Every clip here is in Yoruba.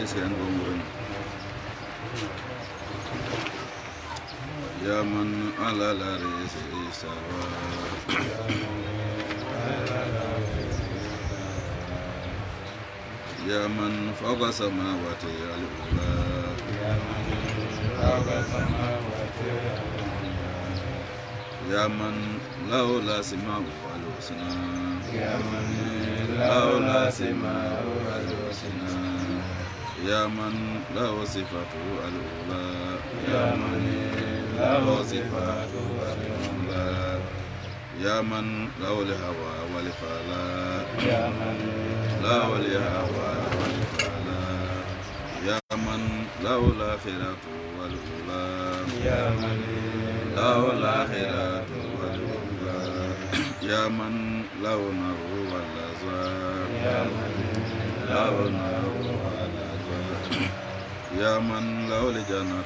لسان بومبون يا من على العرش استوى يا من فوق السماوات العلى يا من له الأسماء الحسنى يا من له الأسماء الحسنى يا من له صفاته الأولى يا من له صفاته الأولى يا من له الهوى والفلاح يا من له الهوى والفلاح يا من له الآخرة والأولى يا من له الآخرة والأولى يا من له النار واللظى يا من له النار واللظى يا من له الجنة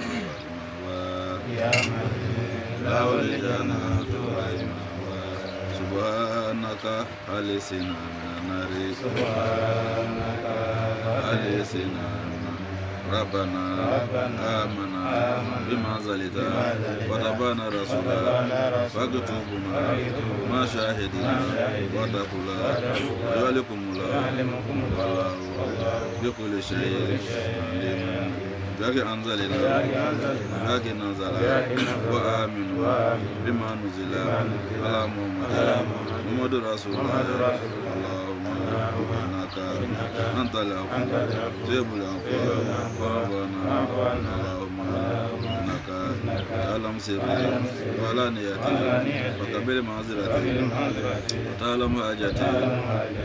والمأوى يا من له الجنة والمأوى سبحانك ألسنا من النار سبحانك ألسنا ربنا آمنا بما زلت وتبانا رسولا فاكتبنا ما شاهدنا وتقولا ذلكم الله بكل شيء عليم ذاك أنزلنا ذاك نزل وآمنوا بما نزل على محمد رسول الله اللهم إنك أنت العفو تجيب العفو فاعفنا اللهم إنك تعلم سري ولا نيتي وقبل معذرتي وتعلم حاجتي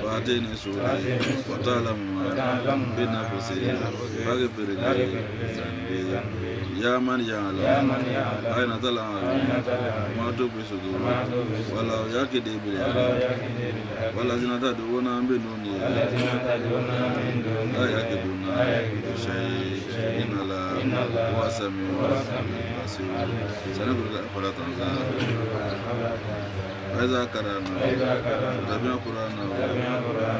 وأعطيني سؤلي وتعلم ما بنفسي فاغفر لي ذنبي يا من يعلم أين تلعب ما تخفي الصدور ولا يكد بالله والذين تدعون من دونه لا يكدون شيء إن الله هو السميع البصير سنقول فلا تنسى فإذا قرأنا تبع قرآنه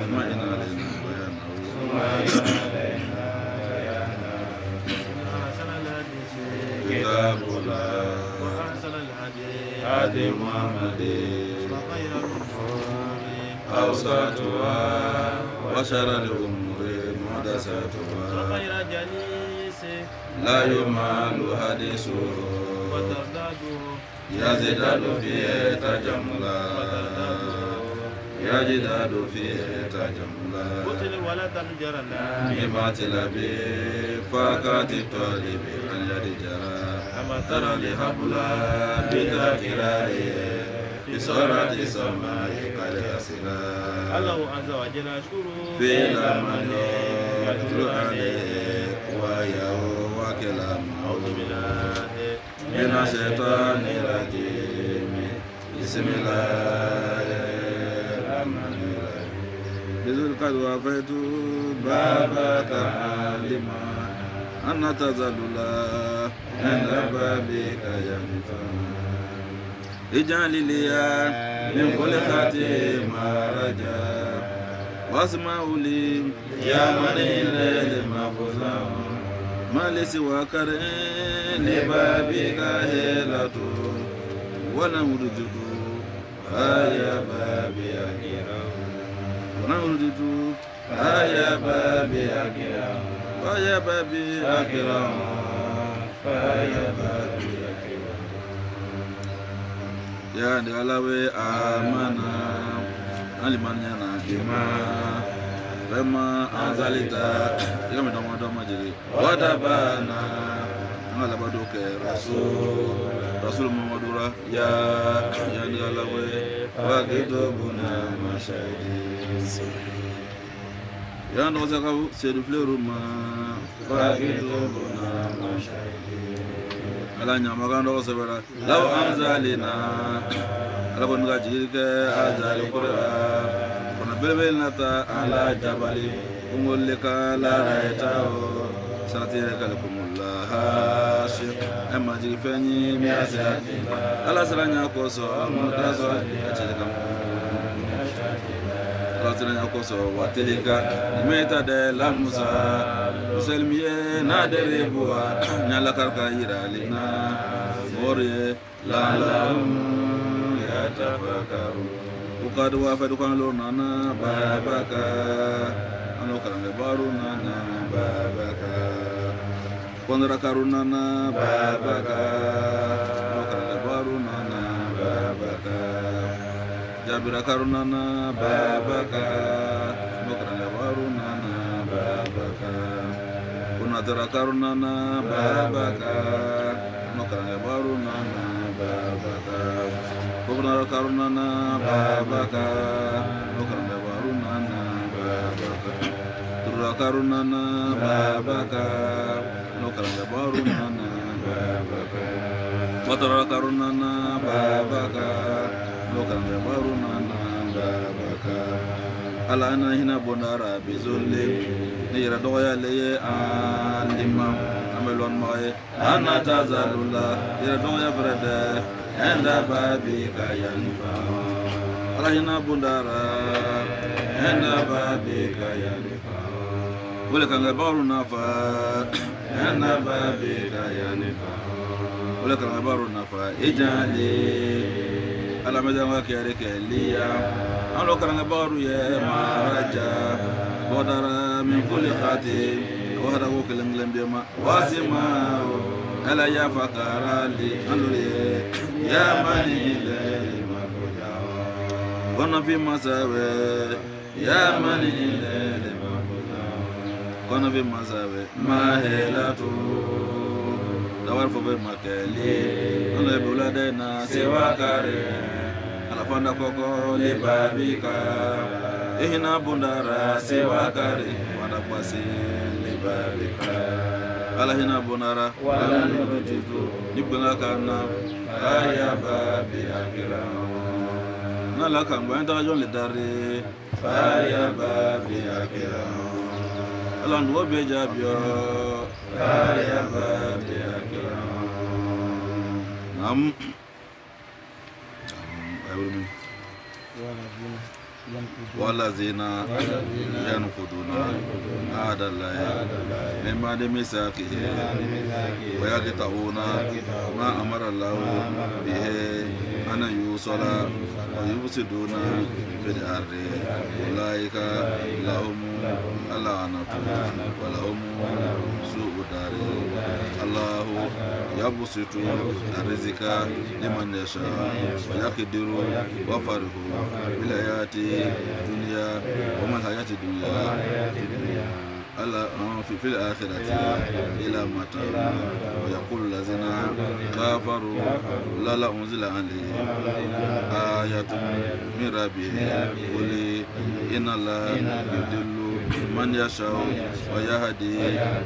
ثم إن علينا بيانه كتاب الله وأحسن الهدي هدي محمد وخير الأمور أوسطها وشر الأمور محدثاتها وخير جليس لا يمال حديثه وترداده يزداد فيه تجملا يجداد فيه تجملا قتل ولا تنجرنا بباطل به فاكات الطالب عن يد جرى أما ترى لحبلا بذاكرائه في صورة السماء كالأسرى الله عز وجل أشكره في لمن يتلو عليه وياه وكلامه أعوذ بالله من الشيطان الرجيم بسم الله الرحمن الرحيم بذلك وفيت بابك عالما أن تزل عند بابك ينفع اجعل لي من كل خاتم رجاء واسمع لي يا من الليل مفزع ما لسواك لبابك هيلة ونردد يا بابي أكرم ونردد يا بابي أكرم يا بابي أكرم يا بابي أكرم يا دلوي آمنا ألمانيا بما فما أنزلت يوم دوما جري ودبانا على بدوك رسول محمد يا دلوي وكتبنا مشاهد يا نوزكو سيدفلرما وكتبنا مشاهد على نعمة وصبرا لو أنزلنا على بنغا جيرك أنزل القرآن كنا بلبلنا على جبل أمولك لا رأيته سنتيرك لكم الله شيخ أما جيفني مياساتي على سرنا كوسو مدرسة أتلكم kasina yakoso watilika meta de la musa selmiye na dere buwa nyala karka iralina moriye la yatafakaru ukadu wa fadu kan lo nana babaka ano karange baru nana babaka kondra karunana babaka ano karange baru nana babaka jabira karunana babaka ano karange baru nana babaka kunadra karunana babaka ano karange baru nana babaka Kubra karunana babaka nukaranga barunana babaka Turra karunana babaka nukaranga barunana babaka Matara karunana babaka nukaranga barunana babaka Alana hina bondara bizulle nira doya leye andima amelon maye anatazalula nira doya brada Enda babi kayanfa Alahina bundara Enda babi kayanfa Wale kanga baru nafa Enda babi kayanfa Wale kanga baru nafa Ijali Alameda wakiare kelia Alo kanga baru ye maraja Bodara min kuli khati Wahada wukilim lembiyama Wasima Ala ya fakarali Andule Ya mani ile mafuja Kona fi masawe Ya mani ile mafuja Kona fi masawe Mahelatu Dawar fobe makeli Kona bulade na sewakare Alafanda koko libabika Ihina bundara sewakare Wanakwasi libabika Alahina bonara wala nutitu nibanga kana aya babi akira nala kangwa nda jon le dare aya babi akira alandu obeja bio aya babi akira nam ayurumi والذين ينقضون عهد الله من بعد ميثاقه ويقطعون ما أمر الله به أن يوصل ويفسدون في الأرض أولئك لهم اللعنة ولهم سوء الدار الله يبسط الرزق لمن يشاء ويقدر وفرح بالحياة الدنيا وما الحياة الدنيا في الآخرة إلى متى ويقول الذين كفروا لا أنزل عليه آية من ربه قل إن الله يضل من يشاء ويهدي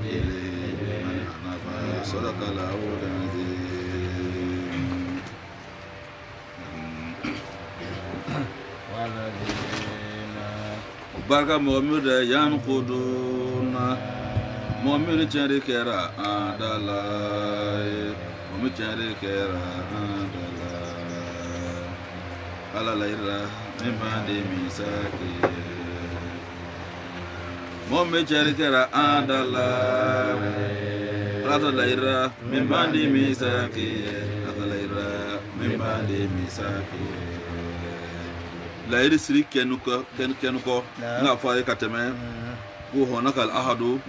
إليه من أناب صدق الله العظيم Barka Muhammad yanquduna Muhammad jari kera adalai Muhammad jari kera adalai ala laira mimande misaki Muhammad jari kera adalai ala laira mimande misaki ala laira mimande misaki lairi siri kenuko nga faye kateme ko honaka al ahadu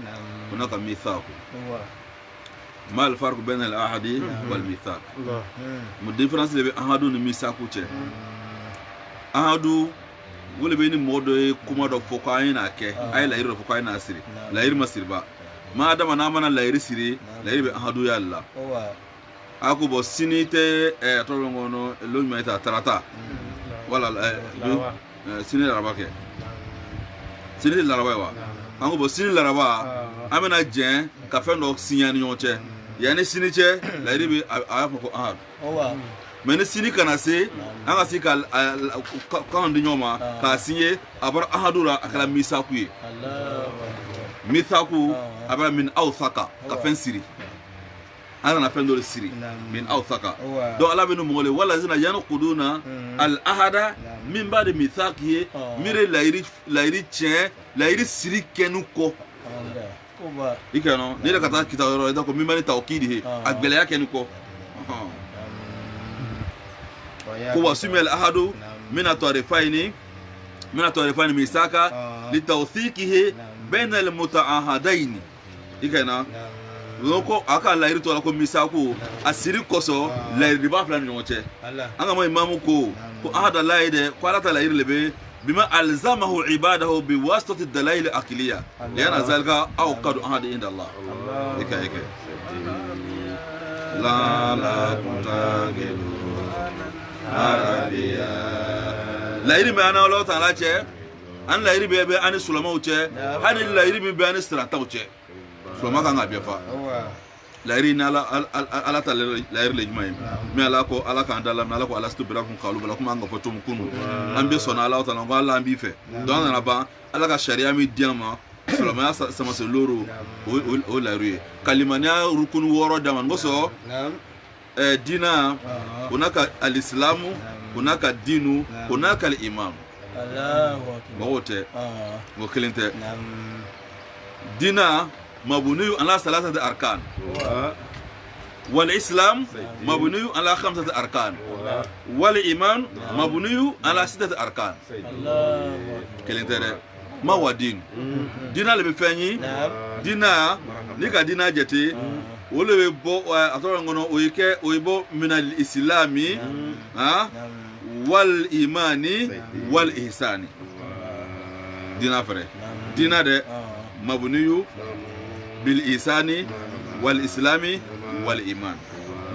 honaka mithaq ما الفرق بين الأحد والميثاق؟ الديفرنس بين أحد والميثاق وجه أحد ولا بين مودة كم هذا فقاين أكى أي لا يرى فقاين أسير لا يرى مسير با ما هذا ما نامنا لا يرى سيري لا يرى أحد يا الله أكو بس سنيته أتولى لون ما يتأثرتا ولا سني الرباكة سني الرباكة أكو بس سني الرباكة أمنا جن كفن أو سيان يوتشه يعني سني شه لا يرى أعرف أحد mais sini kana se anga si ka kan di nyoma ka signé abar ahadura akala misaku ye misaku abara min awsaka ka fen siri ana na fen do siri min awsaka do ala benu mongole wala zina yanquduna al ahada min ba de mithaki mire lairi tien lairi siri kenu ko ikano ni da kata kitaro da ko min ba ni tawkidi he agbele ya kenu ko ko wasumel ahadu min atarifaini misaka litawthiqihi bayna almutaahadaini ikana loko aka lairi to la ko misako asiri koso lairi ba plan nyoche anga mo imamu ko ahada laide ko alata lairi lebe bima alzamahu ibadahu biwasitati dalail aqliya yana zalika aw qad ahada inda Allah ika la kuntagilu arabiya lairi ma ana Allah ta'ala che an lairi be an sulama uche hani lairi be an strata uche sulama kan abifa lairi na ala ta lairi le jumai me ala ko ala kan dala na ala ko ala stu bela kun kalu bela kuma ngafo tum kunu an be sona ala ta'ala ko ala ambi fe don na ba ala ka sharia mi diama sulama sama se loro o lairi kalimania rukun woro daman ngoso dina hunaka alislamu hunaka dinu hunaka al-imam wote wakilinte dina mabuniyu ala salasati arkan wal islam mabuniyu ala khamsati arkan wal iman mabuniyu ala sittati arkan kilinte ma wa din dina le bifenyi dina nika dina jete wole bo atoro ngono oyike oyibo minal islami wal imani wal ihsani dina fere dina de mabniyu bil ihsani wal islami wal iman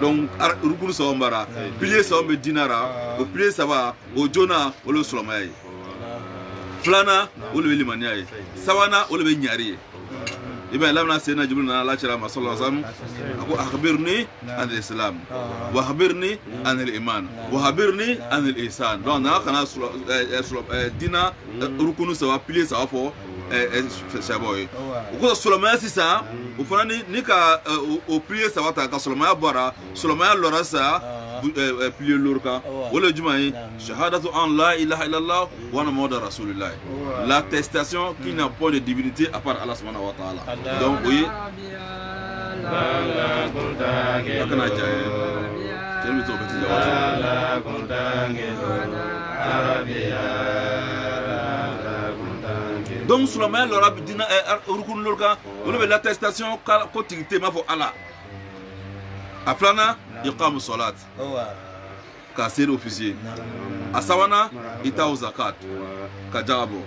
donc rukun sombara pilier sombe dinara o pilier saba o jona o lo solomay flana o le limaniay sawana o le nyari ibe lamna sena jibril na la chara sallallahu alaihi wasallam ako akhbirni an al-islam wa akhbirni an al-iman wa akhbirni an al-ihsan donc na kana dina rukunu sawa pilier sawa fo shaboy ko solomaya sisa o fanani nika o pilier sawa ta ka solomaya bora solomaya lorasa pilier lorka wala jumai shahadatu an la ilaha illallah wa anna muhammadar rasulullah l'attestation qu'il n'y a pas de divinité à part Allah subhanahu wa ta'ala donc oui akana jaye tell me to petit la donc solomaya lora dina rukun lorka wala l'attestation ko tigite ma fo Allah aflana iqamu salat ka ser officier asawana itaw zakat ka jabo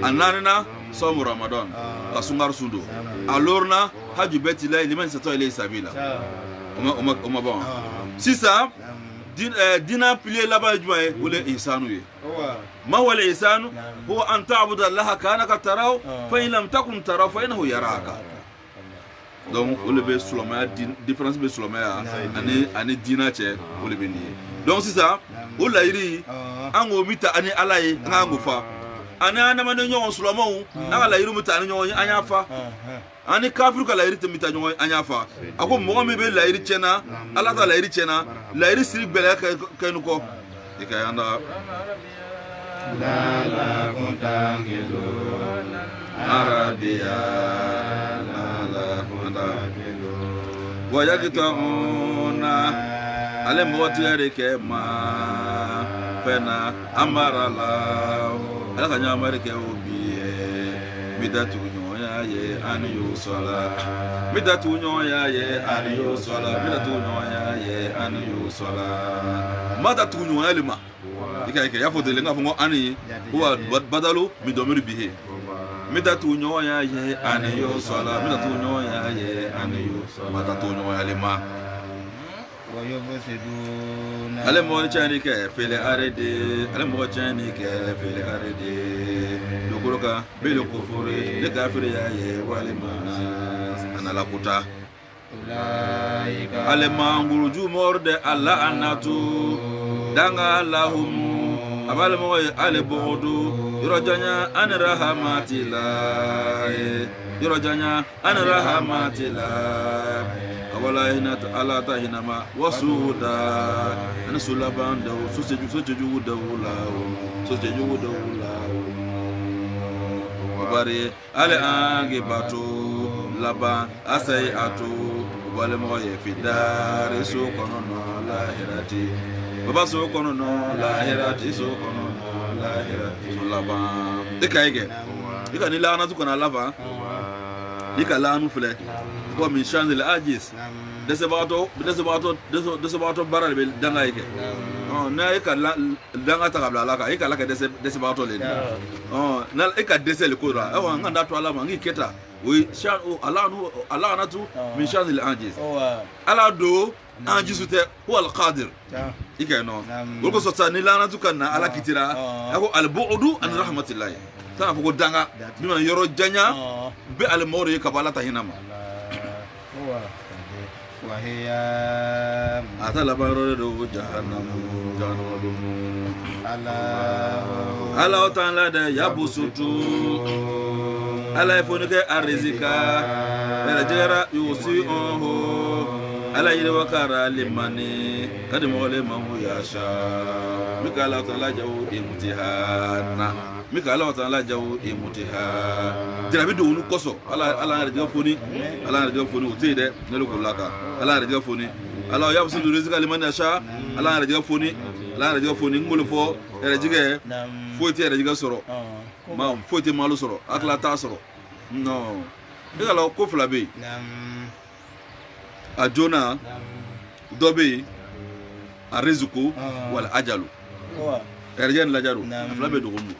ananina somu ramadan ka sungar sundo alorna haju beti la liman sato ile sabila uma bon sisa dina pilier laba jumae wala ihsanu ye ma wala ihsanu huwa an ta'budu allaha kanaka taraw fa in lam takun taraw fa innahu yaraka donc on le veut solomaya différence be solomaya ani dina che on le veut ni donc c'est ça o lairi ango mita ani alaye ngango fa ana na mane nyon solomon na lairi mita ani nyon anya fa ani kafir ka lairi mita nyon anya fa ako mo me be lairi chena ala ta lairi chena lairi siri bele ka nuko ikayanda la kontangizo arabiya wayakitauna ale moti ereke ma fena amarala ala kanya amareke obiye midatu nyoya ye aniyo sola midatu nyoya ye aniyo sola midatu nyoya ye aniyo sola madatu nyoya lema ikaike yafo de lenga fongo ani huwa badalu midomiri bihe midatu nyoya ye aniyo sola midatu nyoya ye aniyo madatu nyoya lema ale mo chani ke fele arede ale mo chani ke fele arede lokoroka belo kofore de kafire ya ye walima anala kuta ale manguruju morde alla anatu danga lahum abale mo ale bodu yorojanya an rahamatila yorojanya an rahamatila wala hina ala ta hina ma wasuda ana sulaban da so se ju da wala so se ju da wala bare ale ange bato laba asai ato wale mo ye fidare so kono no lahirati baba so kono no lahirati so kono no lahirati so laba ikaige ika ni laana tu kono laba ika laanu fle ko min change le agis dese bato baral be danga ike na ika danga ta kabla laka ika laka dese bato le na ika dese le kodra nganda to alama ngi keta oui chan Allah na tu min change le agis ala do anjisu te huwa al-qadir ika no ko so tani laana tu kana ala kitira ako al-bu'du an rahmatillah ta ko danga bima yoro janya be al-mawri kabala ta hinama وهي أتلا بارودو جهنم الله تعالى ده يبسطو الله يفونك الرزقا الجرا يوسعه الله يوكر لمن قدم ولمن يشاء مك الله تعالى جو امتحانا مك الله تعالى جو امتحان جرابي دو نكوسو الله رجع فوني الله رجع فوني وتيده نلوك لاكا الله رجع فوني الله يبسط الرزق لمن يشاء الله رجع فوني الله رجع فوني ngolo fo rejige foti rejige soro ma foti malu soro akla ta soro no igala ko flabe ajona dobe arizuku wal ajalu erjen lajaru flabe do gonu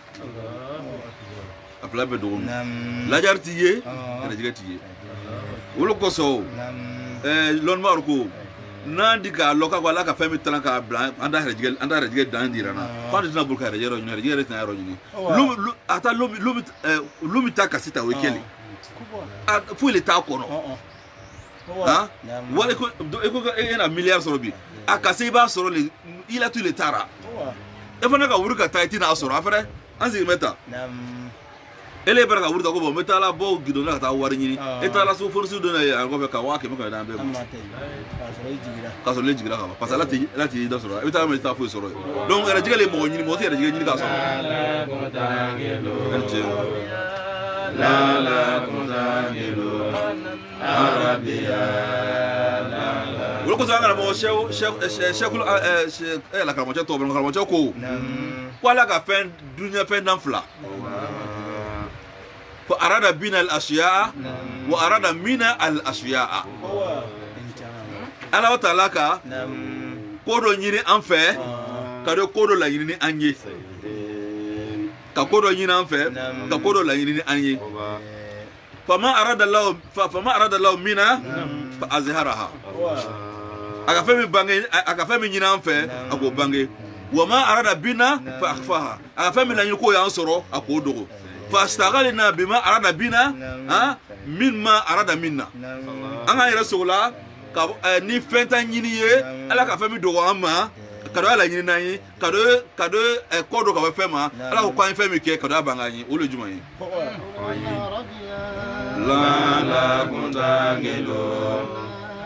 aflabe do gonu lajar tiye rejige tiye wolo ko so lon marko nandika loka kwa laka femi talanka blanc anda rejige dandirana quand dina bulka rejero ni rejige tna ro ni ata lumi taka sita wekeli fu ile ta kono ha wala ko ena milliard soro bi akase ba soro le ila tu le tara e fana ka wuruka taiti na soro afere anzi meta ele baraka wuruka ko bo meta la bo gidona ta wari ni eta la so forsu do na ya ko ka wa ke maka da be ka so le jigira ka parce lati da soro eta me ta fu soro donc era jigale mo ni mo te era jigale ni ka soro la kutangelo arabia wolo ko zanga mo shekul la ka mo to bon ka mo ko wala ka fen dunya fen danfla fa arada bina al ashiya wa arada mina al ashiya ala wata laka kodo nyiri anfe kado kodo la nyiri anye ka kodo nyiri anfe ka kodo la nyiri anye fama arada law mina fa azharaha aka femi nyiri anfe ako bange wa ma arada bina fa akhfaha aka femi la nyiri ko ya nsoro ako dogo فاستغلنا بما أراد بنا مما أراد منا أنا يرسولا ni fenta nyini ye ala ka fami do ama kado ala nyini nai kado kodo ka fema ala ko kwan femi ke kado abanga yin olo juma yin la kuntangelo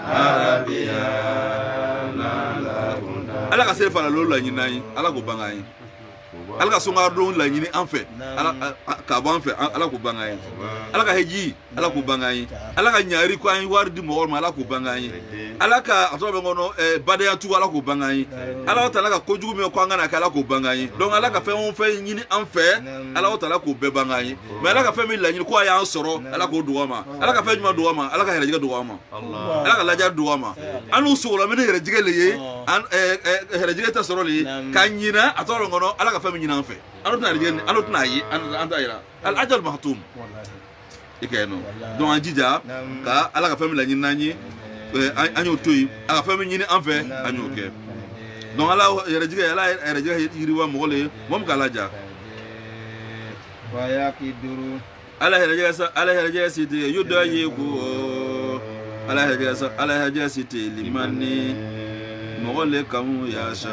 arabia la kuntangelo ala ka se fala lo la nyini nai ala ko banga yin ala ka songa do la nyini anfe ala ka ban fe ala ko banga yin ala ka heji ala ko banga yin ala ka nyaari ko an wardi mo ma ala ko banga yin ala ka atobe ngono bade ya tu ala ko banga yin ala ta ala ka kojugu me ko ngana ka ala ko banga yin donc ala ka fe on fe nyini anfe ala ta ala ko be banga yin mais ala ka fe mi la nyini ko ya soro ala ko do ma ala ka fe nyuma do ma ala ka herajiga do ma ala ka laja do ma anu soro me ne herajiga le ye an herajiga ta soro le kanyina atobe ngono ala ka fe nyina anfe anu tna yi anta ira al ajal mahtum ikeno donc anjija ka ala ka fami la nyina nyi anyo toyi ala fami nyini anfe anyo ke donc ala yerajiga yiriwa mogole mom kala ja wa yakiduru ala yerajiga siti yuda yiku ala yerajiga siti limani mogole kamu yasha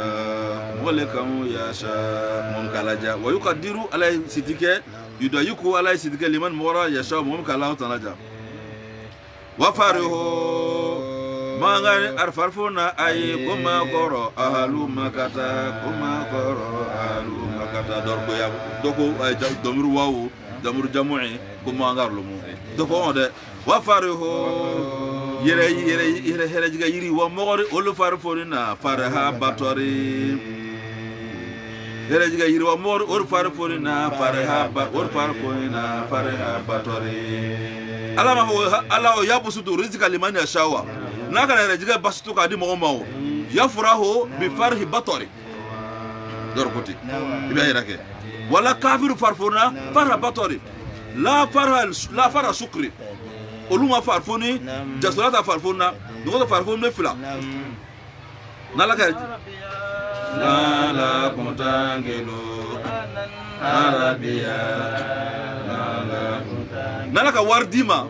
mom kalaja wa yuqaddiru alay sidike yudayiku alay sidike liman mora yasha mom kala talaja wa farihu mangani arfarfuna ay kuma koro ahlu makata kuma koro ahlu makata dorko ya doko ay domur wawu domur jamu'i kuma ngarlumu doko onde wa farihu yere jiga yiri wa mogori olu farfuna faraha batori yere jiga yiri wa mogori olu farfuna faraha batori Allah ya busutu rizqa liman yashawa naka na rejiga basutu ka di mogomawo yafrahu bi farhi batori dorkoti ibe yirake wala kafiru farfuna farha batori la farha sukri oluma farfuni jasolata farfuna nugo farfuni fila nalaka la kontangelo arabia nalaka wardima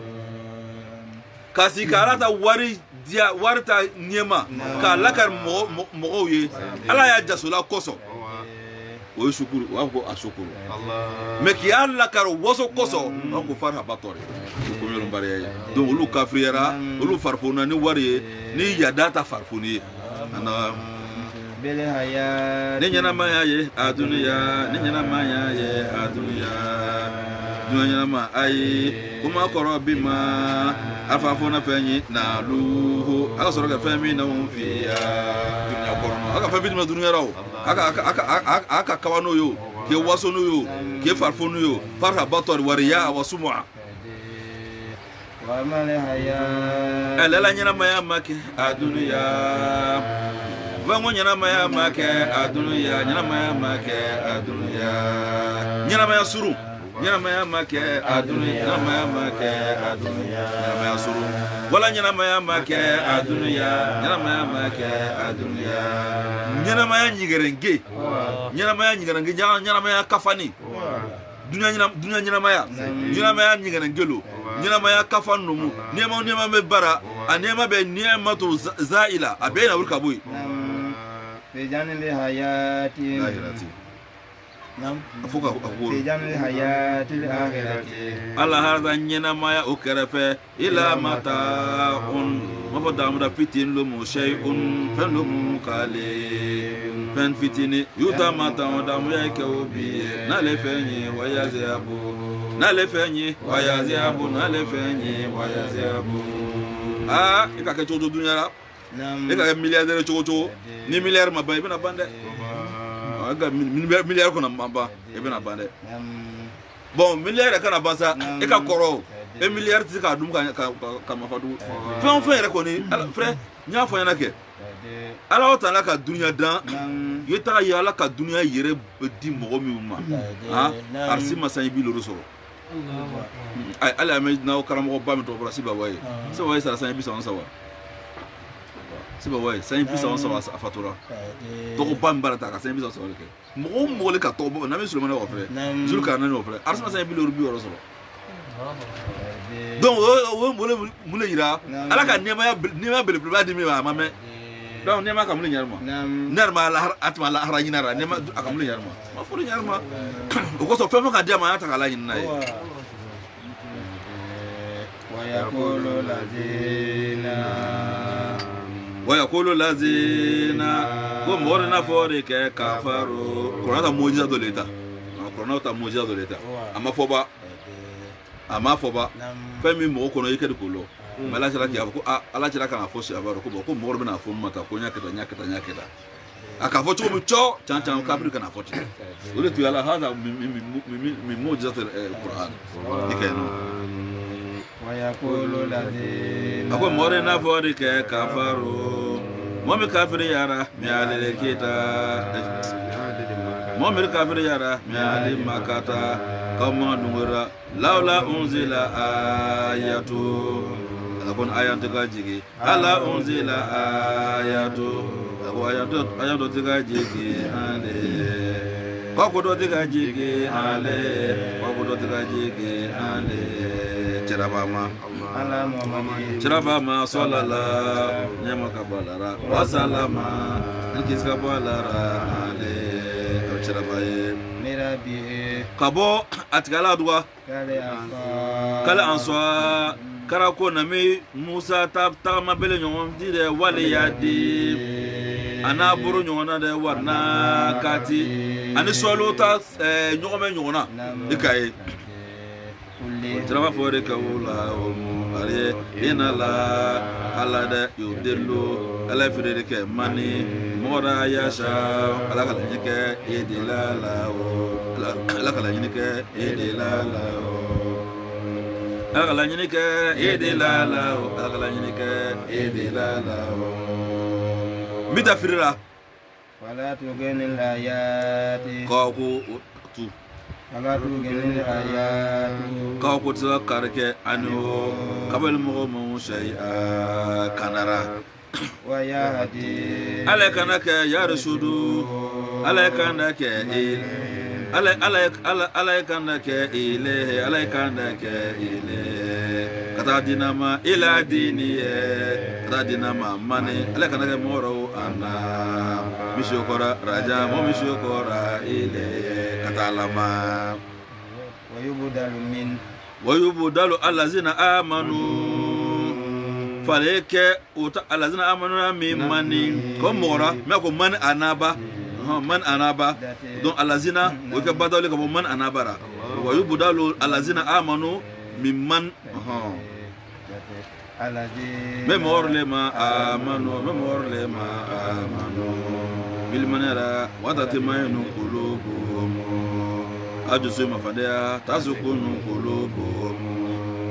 kasi karata wari dia warta nyema ka lakar mo ye ala ya jasola koso o shukuru wa ko ashukuru me ki alla kar woso koso ko farha batori ko yoro bare do ulu kafriera ulu farfuna ni wari ni yadata farfuni ana bele haya ni nyana maya ye adunya ni nyana maya ye adunya dunya ma ai kuma koro bima afafuna fenyi na luhu aka soro ka femi na unfiya dunya korono aka femi na dunya rawo aka kawano yo ke waso no yo ke farfonu yo farha bator wariya wasumua wa male haya alala nyana maya make adunya vango nyana maya make adunya nyana maya make adunya nyana maya suru nyana maya make adunya nyana maya make adunya nyana maya suru wala nyana maya make adunya nyana maya make adunya nyana maya nyigerenge nyana maya nyigerenge nyana maya kafani dunya nyana maya nyigerengelo nyana maya kafan numu nema me bara anema be nema to zaila abena urka boy fi janil hayati afuka akuru fi janil hayati akhirati Allah hada nyana maya ukarafe ila mataun mafadam da fitin lumu shay'un fanum qali fan fitini yuta mata da mu yake obi na le fenyi wayazabu na le fenyi wayazabu ikake todo dunya la ikake milliardaire chogo ni milliard maba ibena bande aga milliard kona maba ibena bande bon milliard kana bansa ika koro e milliard tika dum ka mafadu fen rekoni frère nya fo yana ke ala ota la ka dunya dan yeta ya la ka dunya yere di mogo mi uma arsi masan bi lo soro ay ala me na o karamo ba mi to bra si ba waye so waye sara san bi sa on sawa si ba waye san bi sa on sawa fatura to ko ba mbara ta ka san bi sa on sawa ke mogo le ka to na mi sulema na o frère zul ka na no frère arsi masan bi lo bi o soro donc o mo le ira ala ka nema bele ba di mi ba ma me donc nema ka mo le nyarma nerma la atma la haranyina ra nema aka mo le nyarma ma fo le nyarma o ko so fe mo ka dia ma ta kala nyina e wa yaqulu lazina ko mor na fore ke kafaru ko na mojiza do leta ama foba femi mo ko no yike de ko lo mala jara ki ko ala jara kana fo si abaro ko mor bena fo mata ko nyaketa aka fo to mu cho chan kafir kana fo ti ole tu ala hada mi mojizat alquran dikeno wa yaqulu ladina ako more na fo de ke kafaru mo mi kafir yara mi ale kita mo mi kafir yara mi ale makata kama nungura laula unzila ayatu akon ayatu gajigi ala unzila ayatu ayatu gajigi ale kokodo gajigi ale cherabama ala muhammad cherabama sallallahu nyama kabalara wa salama nikiska balara ale cherabaye mirabi kabo atigala duwa kala answa karako na mi Musa tagama bele ɲɔgɔn di dɛ wali ya di ana buru ɲɔgɔn na dɛ warna kati ani sɔlu ta ɲɔgɔn bɛ ɲɔgɔn na i ka ye tirama fɔ de ka wula o mu ari ina la ala dɛ y'o delu ala ye feere de kɛ mani mɔgɔda yasa ala ka laɲini kɛ e de la o ala ka laɲini kɛ e de la o ala ka laɲini kɛ e de la o ala ka laɲini kɛ e de la o n bɛ taa firi la wala tugeni ayati k'aw ko tu wala tugeni ayati k'aw ko tɛ se ka kari kɛ ani o kabali mɔgɔ minnu sayi kanara waya hadi ala kana kɛ yari sudu ala kana kɛ ala kana kɛ ile ala kana kɛ ile kata dinama ila dini ye kata dinama mani ala kana kɛ mɔrɔ ana misokora raja mo misokora ile kata lama wayubudalu allazina amanu fale kɛ uta allazina amanu min mani ko mɔra mɛ ko mani anaba man anaba donc allazina o ka badawle ko man anabara wayubudalu allazina amanu min man même orle ma amanu bil manara wadati maynu qulubuhum ajusu mafadaya tasukunu qulubuhum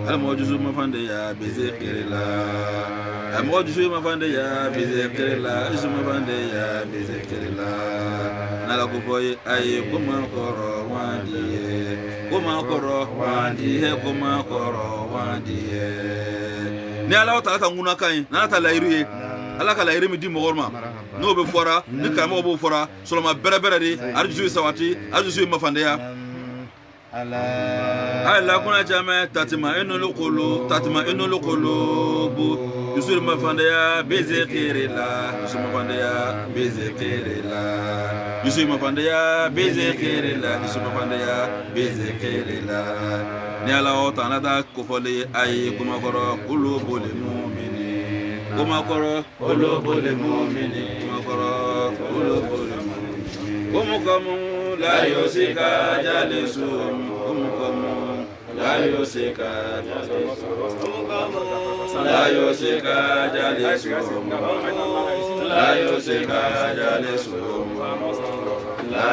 al mawjusu mafandaya bizikrillah al mawjusu mafandaya bizikrillah ajusu mafandaya bizikrillah nala ko boy ay kuma koro wandiye kuma koro wandiye ni ala ta nguna kan na ta lairu ala ka lairu mi di mogorma no be fora ni ka mo bo fora soloma bere de arju sawati arju mafandaya ala kuna jama tatima enul qulub yusul mafandaya bizikrillah yusul mafandaya bizikrillah ni ala o ta na da ko fole ay kuma koro qulubul mu'minin kuma koro qulubul la yosika jalisum la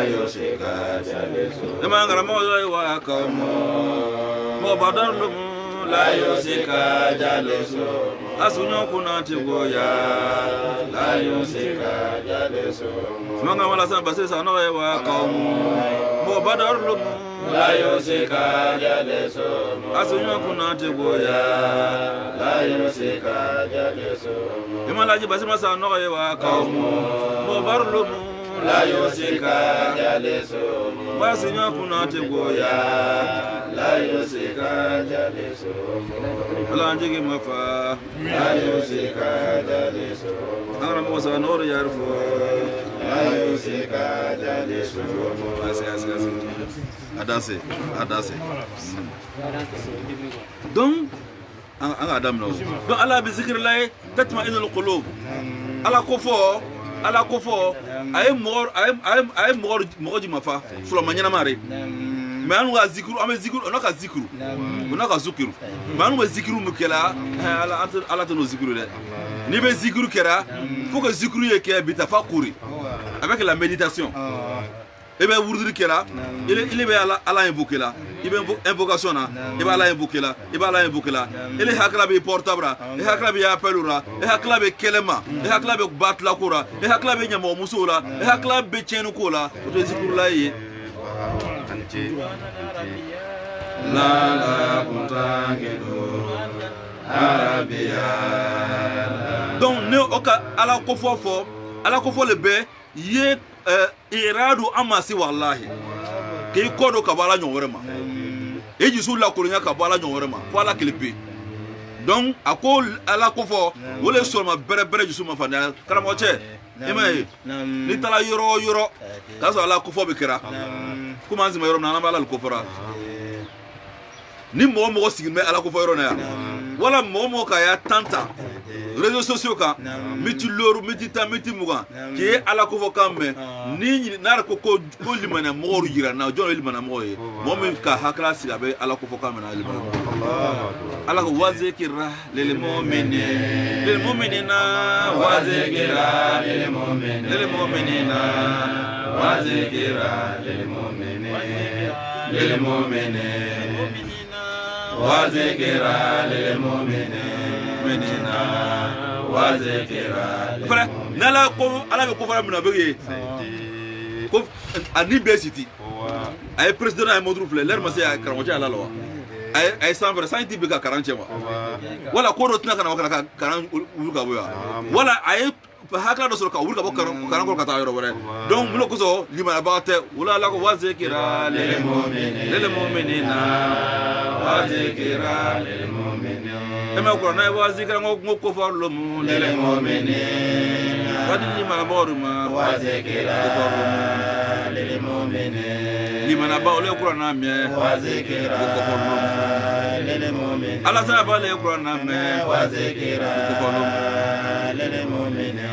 yosika emangara mo wa kamo mo badalum la yosika jalisum asunyo kuna tigoya la yosika jalisum manga wala san base sa no wa kamo mo badalum la yosika jalisum asunyo kuna tigoya la yosika jalisum imalaji base ma sa no wa kamo mo badalum la yosika jalisum asunyo kuna tigoya la yosika jalisum wala njigi mafa la yosika jalisum angara mo sa no yarfo la yosika jalisum asi adase donc anga adam no donc ala bi zikrillah tatma inul qulub ala kofo ay mor di mafa fulo manyana mare mais anu ga zikru ame zikru onaka zikru mais anu zikru mukela ala to no zikru de ni be zikru kera faut que zikru ye ke bitafakuri avec la méditation et bien wurdir kera il be ala invoquer là il be invocation na il be ala invoquer là il hakla be portable il hakla be appelura il hakla be kelema il hakla be batla kura il hakla be nyamo musula il hakla be chenu kola to zikru la yi la kuntangedo arabia donc ne oka ala kofo le be ye iradu amasi wallahi ke kodo kabala nyorema e jisu la kolonya kabala nyorema fo ala klipi donc ako ala kofo wole solma bere jisu mafana karamo che ema ni tala yoro kaso ala kofo be kera kuma nzima yoro na ala kofora ni mo sigime ala kofo yoro na ya wala momo ka ya tanta réseaux sociaux kan miti loru miti ta miti mugan ki ala ko fo kambe ni nar ko limana mo yira na jono limana mo ye momin ka hakla siga be ala ko fo kambe na limana ala ko wazikira lil mu'minina wazikira lil mu'minina wazikira lil mu'minina wazikira lil mu'minina wazikira fara nala ko ala be ko fara mina be ko ani be city ay president ay modou fleur l'air masé ay karango ala lawa ay sanfra santi be ka karanche wa wala ko rotna kana wakana karan uluka boya wala ay hakla do so ka uluka bo karango ka ta yoro bare donc bulo ko so lima ba te wala la ko wazikira lil mu'minina wazikira lil mu'minina ema ko na wazikira ngoko farlo mu lil mu'minina wadi lima boruma wazikira lil mu'minina lima na ba ole ko na me wazikira ngoko farlo lil mu'minina ala sa ba le ko na me wazikira ngoko farlo lil mu'minina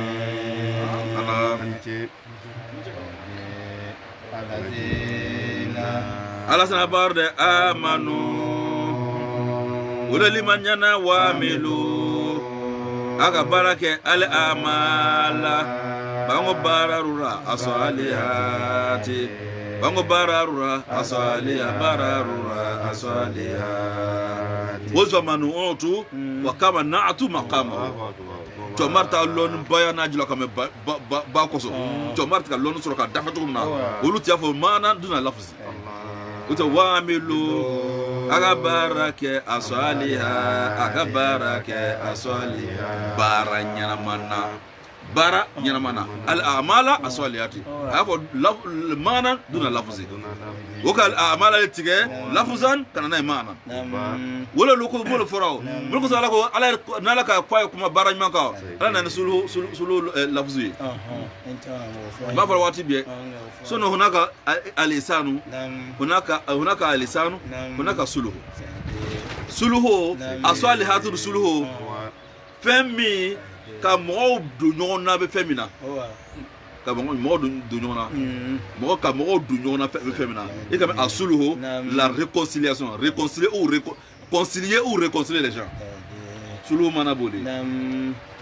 ala sana barde amanu wala liman yana wamilu aga barake al amala bango bararura asalihati bango bararura asalihati wazamanu ontu wa kama na'atu maqama to marta lon bayana jula kame ba koso to marta lon sura ka dafa tumna wulu tiafo mana duna lafzi uta wamilu aga barake asaliha baranyana mana al amala asalihati afo mana duna lafzi وكال أعمال التجاه لفظاً كان نايمانا ولا لوكو بول فراو بلوكو سالكو على نالك قاي كم بارج ماكاو أنا نسلو لفظي ما فرواتي بيه سنو هناك اللسان هناك اللسان هناك سلوه أسوال هاتو سلوه فمي كمو دنيونا بفمينا كم مو دنيونا مو كم مو دنيونا فمينا et comme asuluhu la réconciliation concilier ou réconcilier les gens sulu manaboli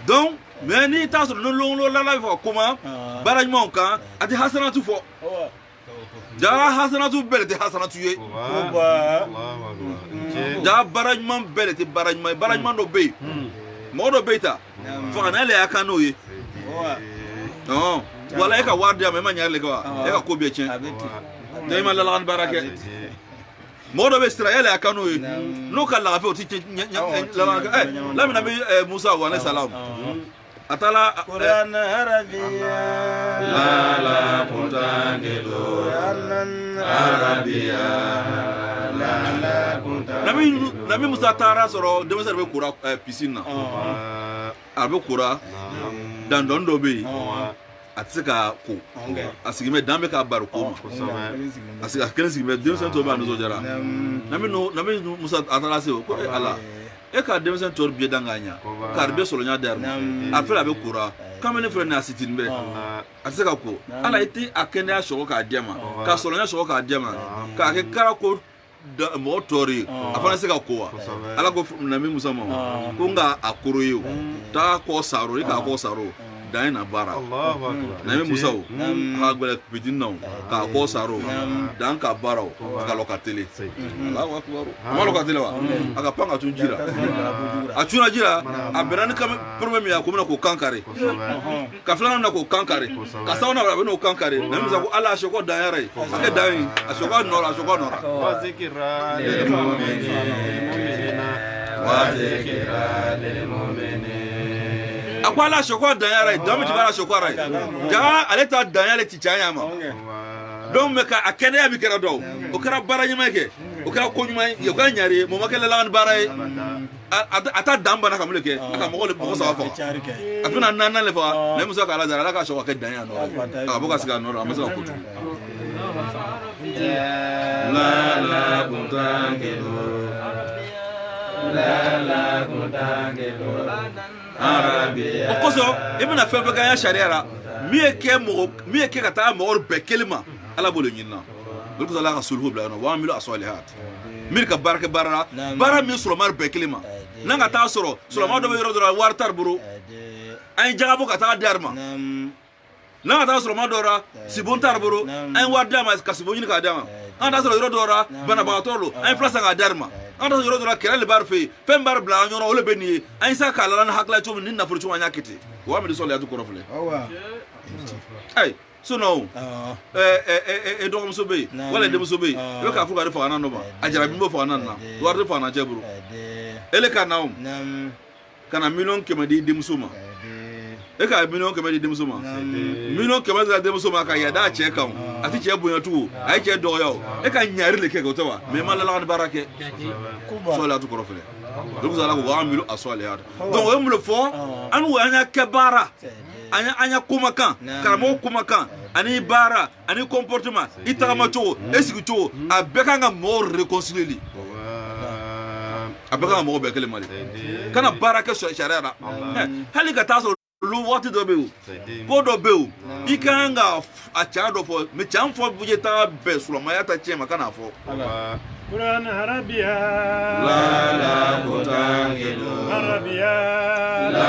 donc mais ni taso no lo la fo comment barajmo kan ati hasanatu fo jara hasanatu belete hasanatu ye ja barajman belete barajman do be mo do beta fo na le akano ye non wala eka wardia me manyar le kwa eka ko be chen dayma la lan barake modo be Israël akano yi no kala fa oti la la mi nabi Musa wa alayhi salam atala Quran Arabia la kuntangelo Arabia la kuntangelo nabi Musa tara soro de serbe kura piscine arbe kura dan don do be atsika ko asigime dambe ka bar ko asika kensigime demsen to ba no jara nami Musa atala se ko ala e ka demsen to bi danganya karbe solo nya der afela be kura kamene fere na sitin be atsika ko ala iti akene asho ka dema ka solo nya sho ka dema ka ke kara ko motori afana sika ko ala ko nami Musa mo ko nga akuru yo ta ko saro ka ko saro daina bara nami Musa ha gbele pidinno ka ko saro dan ka bara ka lokatele Allahu akbar ma lokatele wa aka panga tunjira atuna jira aberani kam problem ya ko na ko kankare ka flana na ko kankare ka sauna ba no kankare nami Musa ko ala shoko dayare ake dai ashoko nora wazikira lil mu'minina wazikira lil mu'minina akwala shoko danyara dami tibara shoko rai ja aleta danyara ti chanya ma don me ka akene ya bikera do o kara baranya make o kara konyuma yo ka nyare mo makele lan barai ata damba na kamuleke aka mo ko sawa fa atuna nana le fa na Musa ka ala zara ka shoko ka danyara no aka boka siga no amasa ko tu la kuntangelo o koso i bɛna fɛn fɛn kɛ an ya sariya la min ye kɛ ka taa mɔgɔw bɛɛ kelen ma ala b'o de ɲinina olu ko ala ka sulhu bila yen nɔ wa amilu asalihat min ka baara kɛ baara la baara min sɔrɔma bɛɛ kelen ma n'an ka taa sɔrɔ sɔrɔma dɔ bɛ yɔrɔ dɔ la wari tari bolo an ye jagabɔ ka taa di a ma n'an ka taa sɔrɔma dɔ la sibon tari bolo an ye wari di a ma ka sibon ɲini k'a di a ma an ka taa sɔrɔ yɔrɔ dɔ la banabagatɔ don an ye fila san k'a di a ma an ka taa yɔrɔ dɔ la kɛlɛ de b'a fɛ yen fɛn b'a bila an ɲɔgɔn olu bɛ nin ye an ye sa k'a lala ni hakilila cogo min ni nafolo cogo an y'a kɛ ten wa amilu salihati kɔrɔ filɛ ayi sinon dɔgɔmuso bɛ yen wala denmuso bɛ yen i bɛ k'a fɔ k'ale faganan dɔ ma a jarabi b'o faganan na wari tɛ faganan cɛ bolo ele ka na ka na 100,000 di denmuso ma e ka 100,000 di denmuso ma 100,000 di denmuso ma ka yada a cɛ kan a tɛ cɛ bonya tugun a ye cɛ dɔgɔya o e ka ɲari de kɛ o tɛ wa mais i ma lalaga ni baara kɛ salihati kɔrɔ filɛ olu ko ala ko wa amilu asalihat donc o ye mun de fɔ an y'a kɛ baara an ya kumakan karamɔgɔ kumakan ani baara ani comportement i tagama cogo e sigi cogo a bɛɛ kan ka mɔgɔw réconcilier a bɛɛ kan ka mɔgɔw bɛɛ kelen ma de kana baara kɛ sariya la hali ka taa sɔrɔ olu waati dɔ bɛ yen ko dɔ bɛ yen i kan ka a can dɔ fɔ mais can fɔ buje taa bɛɛ sulamaya ta tiɲɛ ma kana fɔ Quran Arabia la mutangidu Arabia la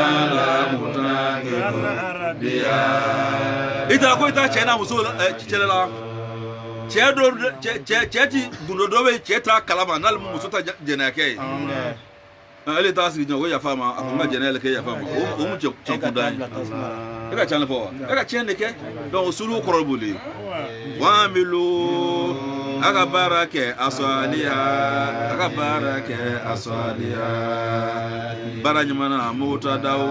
mutangidu Arabia ita ko ita cɛ n'a muso cɛla la cɛ ti gundo dɔ bɛ cɛ ta kalama n'ale muso ta jɛnɛya kɛ ye ale t'a sigi jɔn ko yafa ma a ko n ka jɛnɛya kɛ yafa ma o mu cɛ kunda ye e ka can de fɔ wa e ka tiɲɛ de kɛ donc sulu kɔrɔ boli wa milu a ka baara kɛ asaliha a ka baara kɛ asaliha baara ɲuman na mutadaw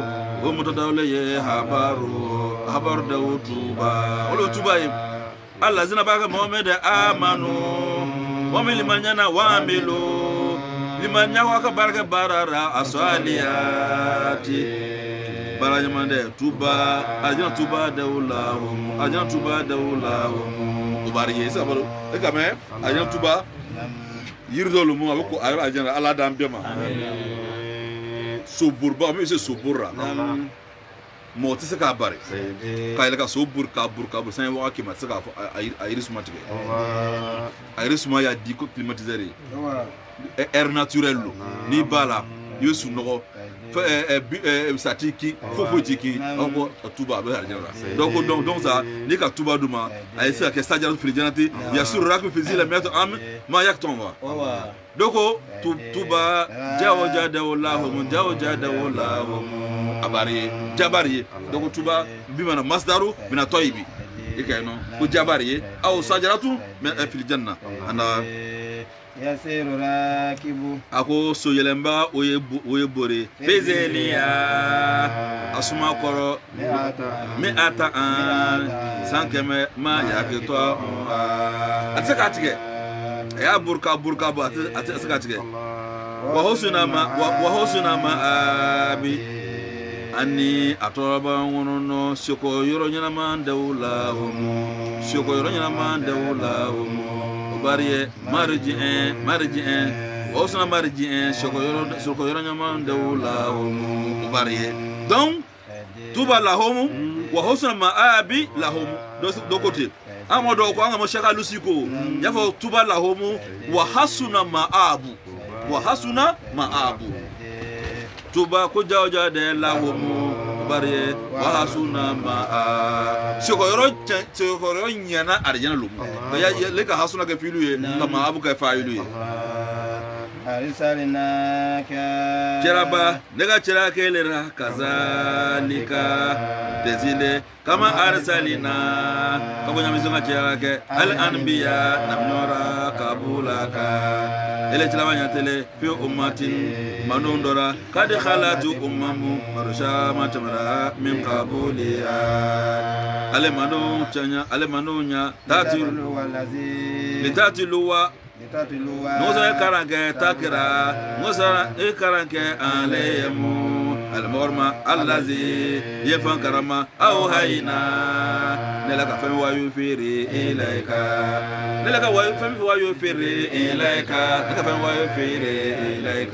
o mutadaw le ye habaru daw tuba olu tuba ye allazina baka muhammad amanu wa min limanyana wa milu limanya wa ka baara kɛ baara asalihati baara ɲuman de tuba ajina tuba dawlahum ajina tuba dawlahum bari ye sabalo e kame ajina tuba yirdolu mu abako ajina ala dan bema soburba mi se soburra mo ti se ka bari ka ile ka sobur ka san wa ki ma se ka airisuma tige airisuma ya di ko climatiser air naturel ni bala yesu nogo satiki fofo tiki onko tuba be harjana donc ça ni ka tuba duma ay sa ke stajar frijanati yasur rakmi fi zila meto am ma yakton wa donc tuba jawo jadawallahu mun jawo jadawallahu abari jabari donc tuba bi mana masdaru mina tayyibi ikayno ko jabari aw sajaratu min fil janna ana yasiru rakibu ako so yelemba oye bore fezeliya asuma koro mi ata an sankeme ma yakito ataka tige ya burka ba ataka tige wa husna ma abi ani atoba wono shoko yoro nyana man dawlahum bariye marji'in osna marji'in shoko yoro nyama dawla bariye donc tuba lahum wa husna ma'abi lahum do côté amodo ko ngamo shaka lusiko yafo tuba lahum wa hasuna ma'abu tuba ko jawja de lahum bariye wa hasuna ma'a shoko yoro nyana arjana lumu ya leka hasuna ka filu ye kama abu ka fa'ilu ye arsalinaka jeraba daga cira ke lera kazalika dezile kama arsalina kabo nyamizo cira ke al anbiya namnora kabulaka ele cira banya tele fi ummatin manundora kad khalatu ummamu marusha matamara min qabuliya ale manunya tatilu wallazi litatiluwa Nosa karanke takira, nosa karanke alemu, المغرما الذي يفن كرما أو هينا نلك فم ويفيري إليك نلك فم ويفيري إليك نلك فم ويفيري إليك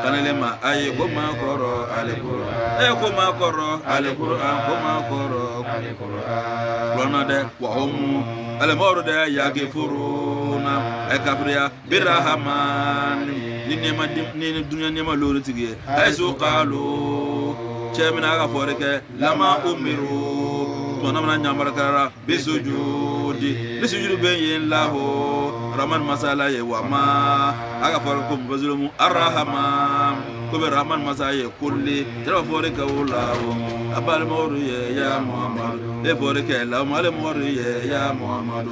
كان لما أي كما كرو على القرآن أي كما كرو على القرآن كما كرو على القرآن لنا ده وهم المورد يغفرون أكبريا برحمن ni dunya nema lolu tige aiso qalu chemina ga foreke lama umiru to namna nyamara kara bisujudi ben yin lahu rahman masala ye wa ma aga foreko bazulumu arrahman ko be rahman masaye kulli tara foreke wallahu abal mawru ya muhammad e foreke la mal mawru ya muhammad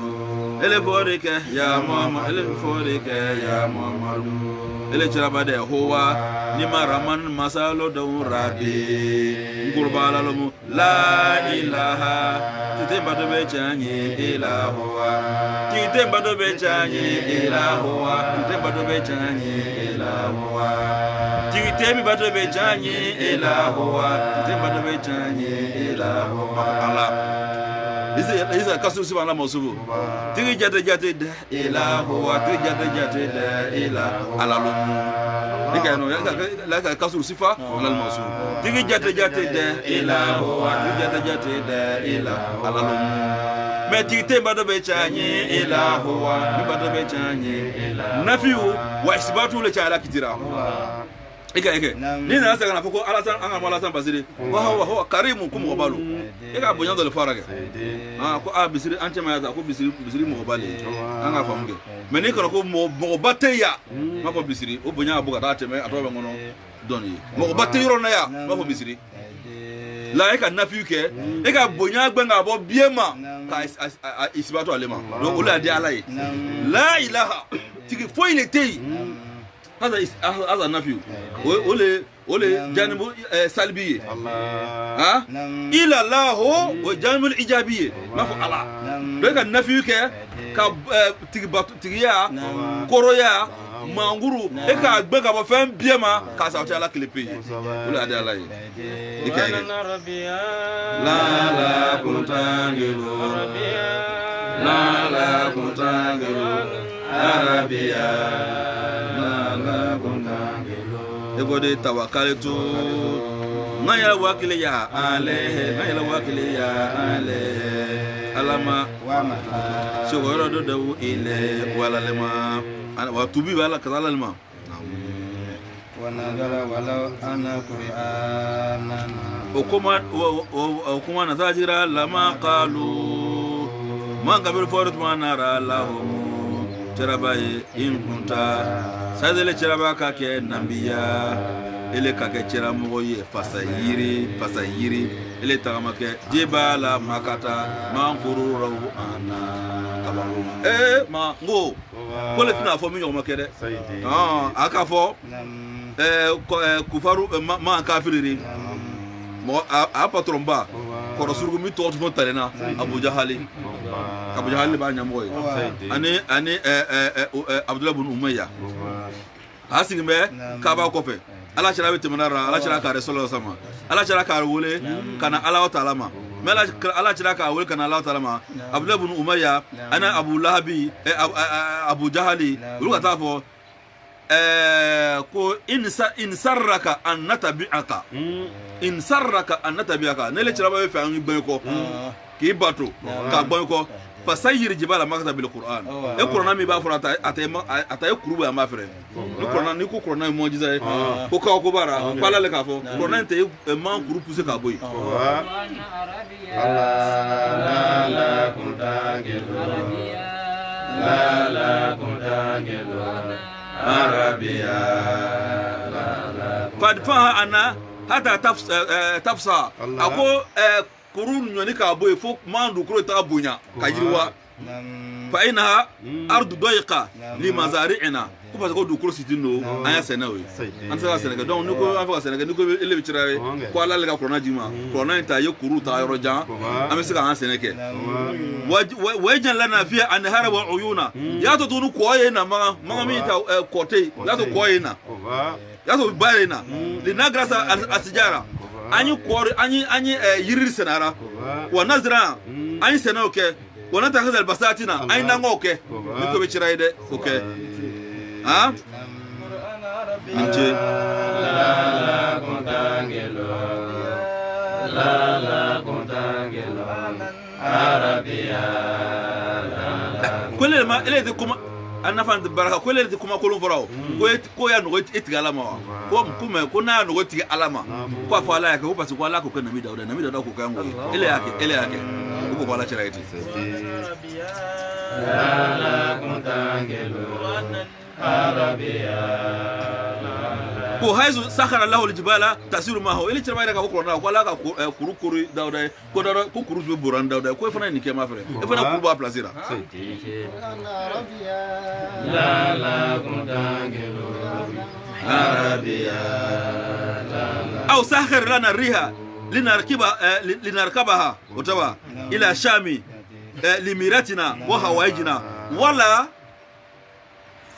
ele foreke ya muhammad ele foreke ya muhammad ele chiraba de huwa ni maraman masalo da rabi ngurbala lomu la ilaha titemba do bechanyi ila huwa titemba do bechanyi ila huwa titemba do bechanyi ila huwa titembi bado bechanyi ila huwa titemba do bechanyi ila huwa Allah isa kasu subhana masubu tigi jate da ila huwa tigi jate da ila alalu dika no la kasu sifa wala masubu tigi jate da ila huwa tigi jate da ila alalu me tigi bado bechanyi ila huwa bado bechanyi nafiu wa isbatu la cha kitira ike ni na saka na foko alasan an amala san basiri wa huwa karimu kum gobalu ika bonya do le faraga ko a bisiri an chema ya ko bisiri mo gobale an ga famuge me ni ko mo gobate ya ma ko bisiri o bonya abuga da teme atobe ngono doni mo gobate yoro na ya ma ko bisiri la ika nafiuke ika bonya gbenga abo biema ka isibatu alema do o la di alai la ilaha tiki foi le tei هذا النفي ولا جانب سلبي ها الى الله وجانب الايجابيه ما فعل دونك النفي ك تيغيا كورويا manguru e ka gbe ka bo fem biema ka sa ala klepe wala ade ala yi la kuntangilu la kuntangilu arabia egode tawakaltu ngaya wakile ya ale alama shogoro do dawu ile wala lema ana watubi wala kazala lema wanazala wala ana qur'ana okuma nazajira lama qalu man kabir forut manara lahum terabaye in kunta sadele ceraba ka ke nambiya ele ka ke cera mo ye fasayiri ele tagama ke jebala makata mankuru rawu ana kabaru ma ngo kole tuna fo mi nyoma kede aka fo kufaru ma kafiriri mo a patromba ko surgu mi to to talena Abu Jahali ba nyamoy ani Abdullah ibn Umayya asigme kaba kofe ala chara bete manara ala chara ka rasulullah sama ala chara ka wole kana Allah ta'ala ma mala ala chara ka wole kana Allah ta'ala ma Abdullah ibn Umayya ana Abu Lahabi Abu Jahali ruka tafo ko in sarraka an natabi'aka nele chara ba fe an gbe ko ki bato ka gbe ko fasayir jibala makata bil Qur'an e Qur'an mi ba fura ata kuruba ya mafre ni Qur'an mojiza ko ka ko bara pala le ka fo Qur'an te man kuru puse ka boy la kuntangelo arabia fadfa ana hata tafsa ako kurun nyoni ka boy fo mandu kuro ta bunya kayirwa fa inaha ardu dayqa li mazari'ina ko parce que du kuro sitino anya sena we an sa sena donc ni ko afa sena ni ko ele bitira ko ala le ka corona jima corona ta ye kuru ta yoro jan am se ka an sena ke wajan lana fi an hara wa uyuna ya to tunu ko ye na ma mi ta kote ya to ko ye na ya to bare na lina grasa asijara anyi kori anyi yirir senara wa nazra anyi sena okay wana ta hazal basatina anyi nango okay ni ko bitira ide okay ha inje la contangelo arabia kole ma ele de kuma anafan de baraka kole de kuma kolon forao ko ya no etiga alama ko kuma ko na no etiga alama ko afa ala yake ko pasi ko ala ko kana mi Dawuda ko kango ele yake ko ala chira iti la contangelo arabia ko haizu sakhara lahu aljibala tasiru maho ili chirma daga ko na ko ala ka kuru Dawuda ko daro ko kuru be buran Dawuda ko fana ni kema frère e fana kuru ba plaisir la contangelo arabia au sakhar lana riha linarkabaha utawa ila shami limiratina wa hawaijina wala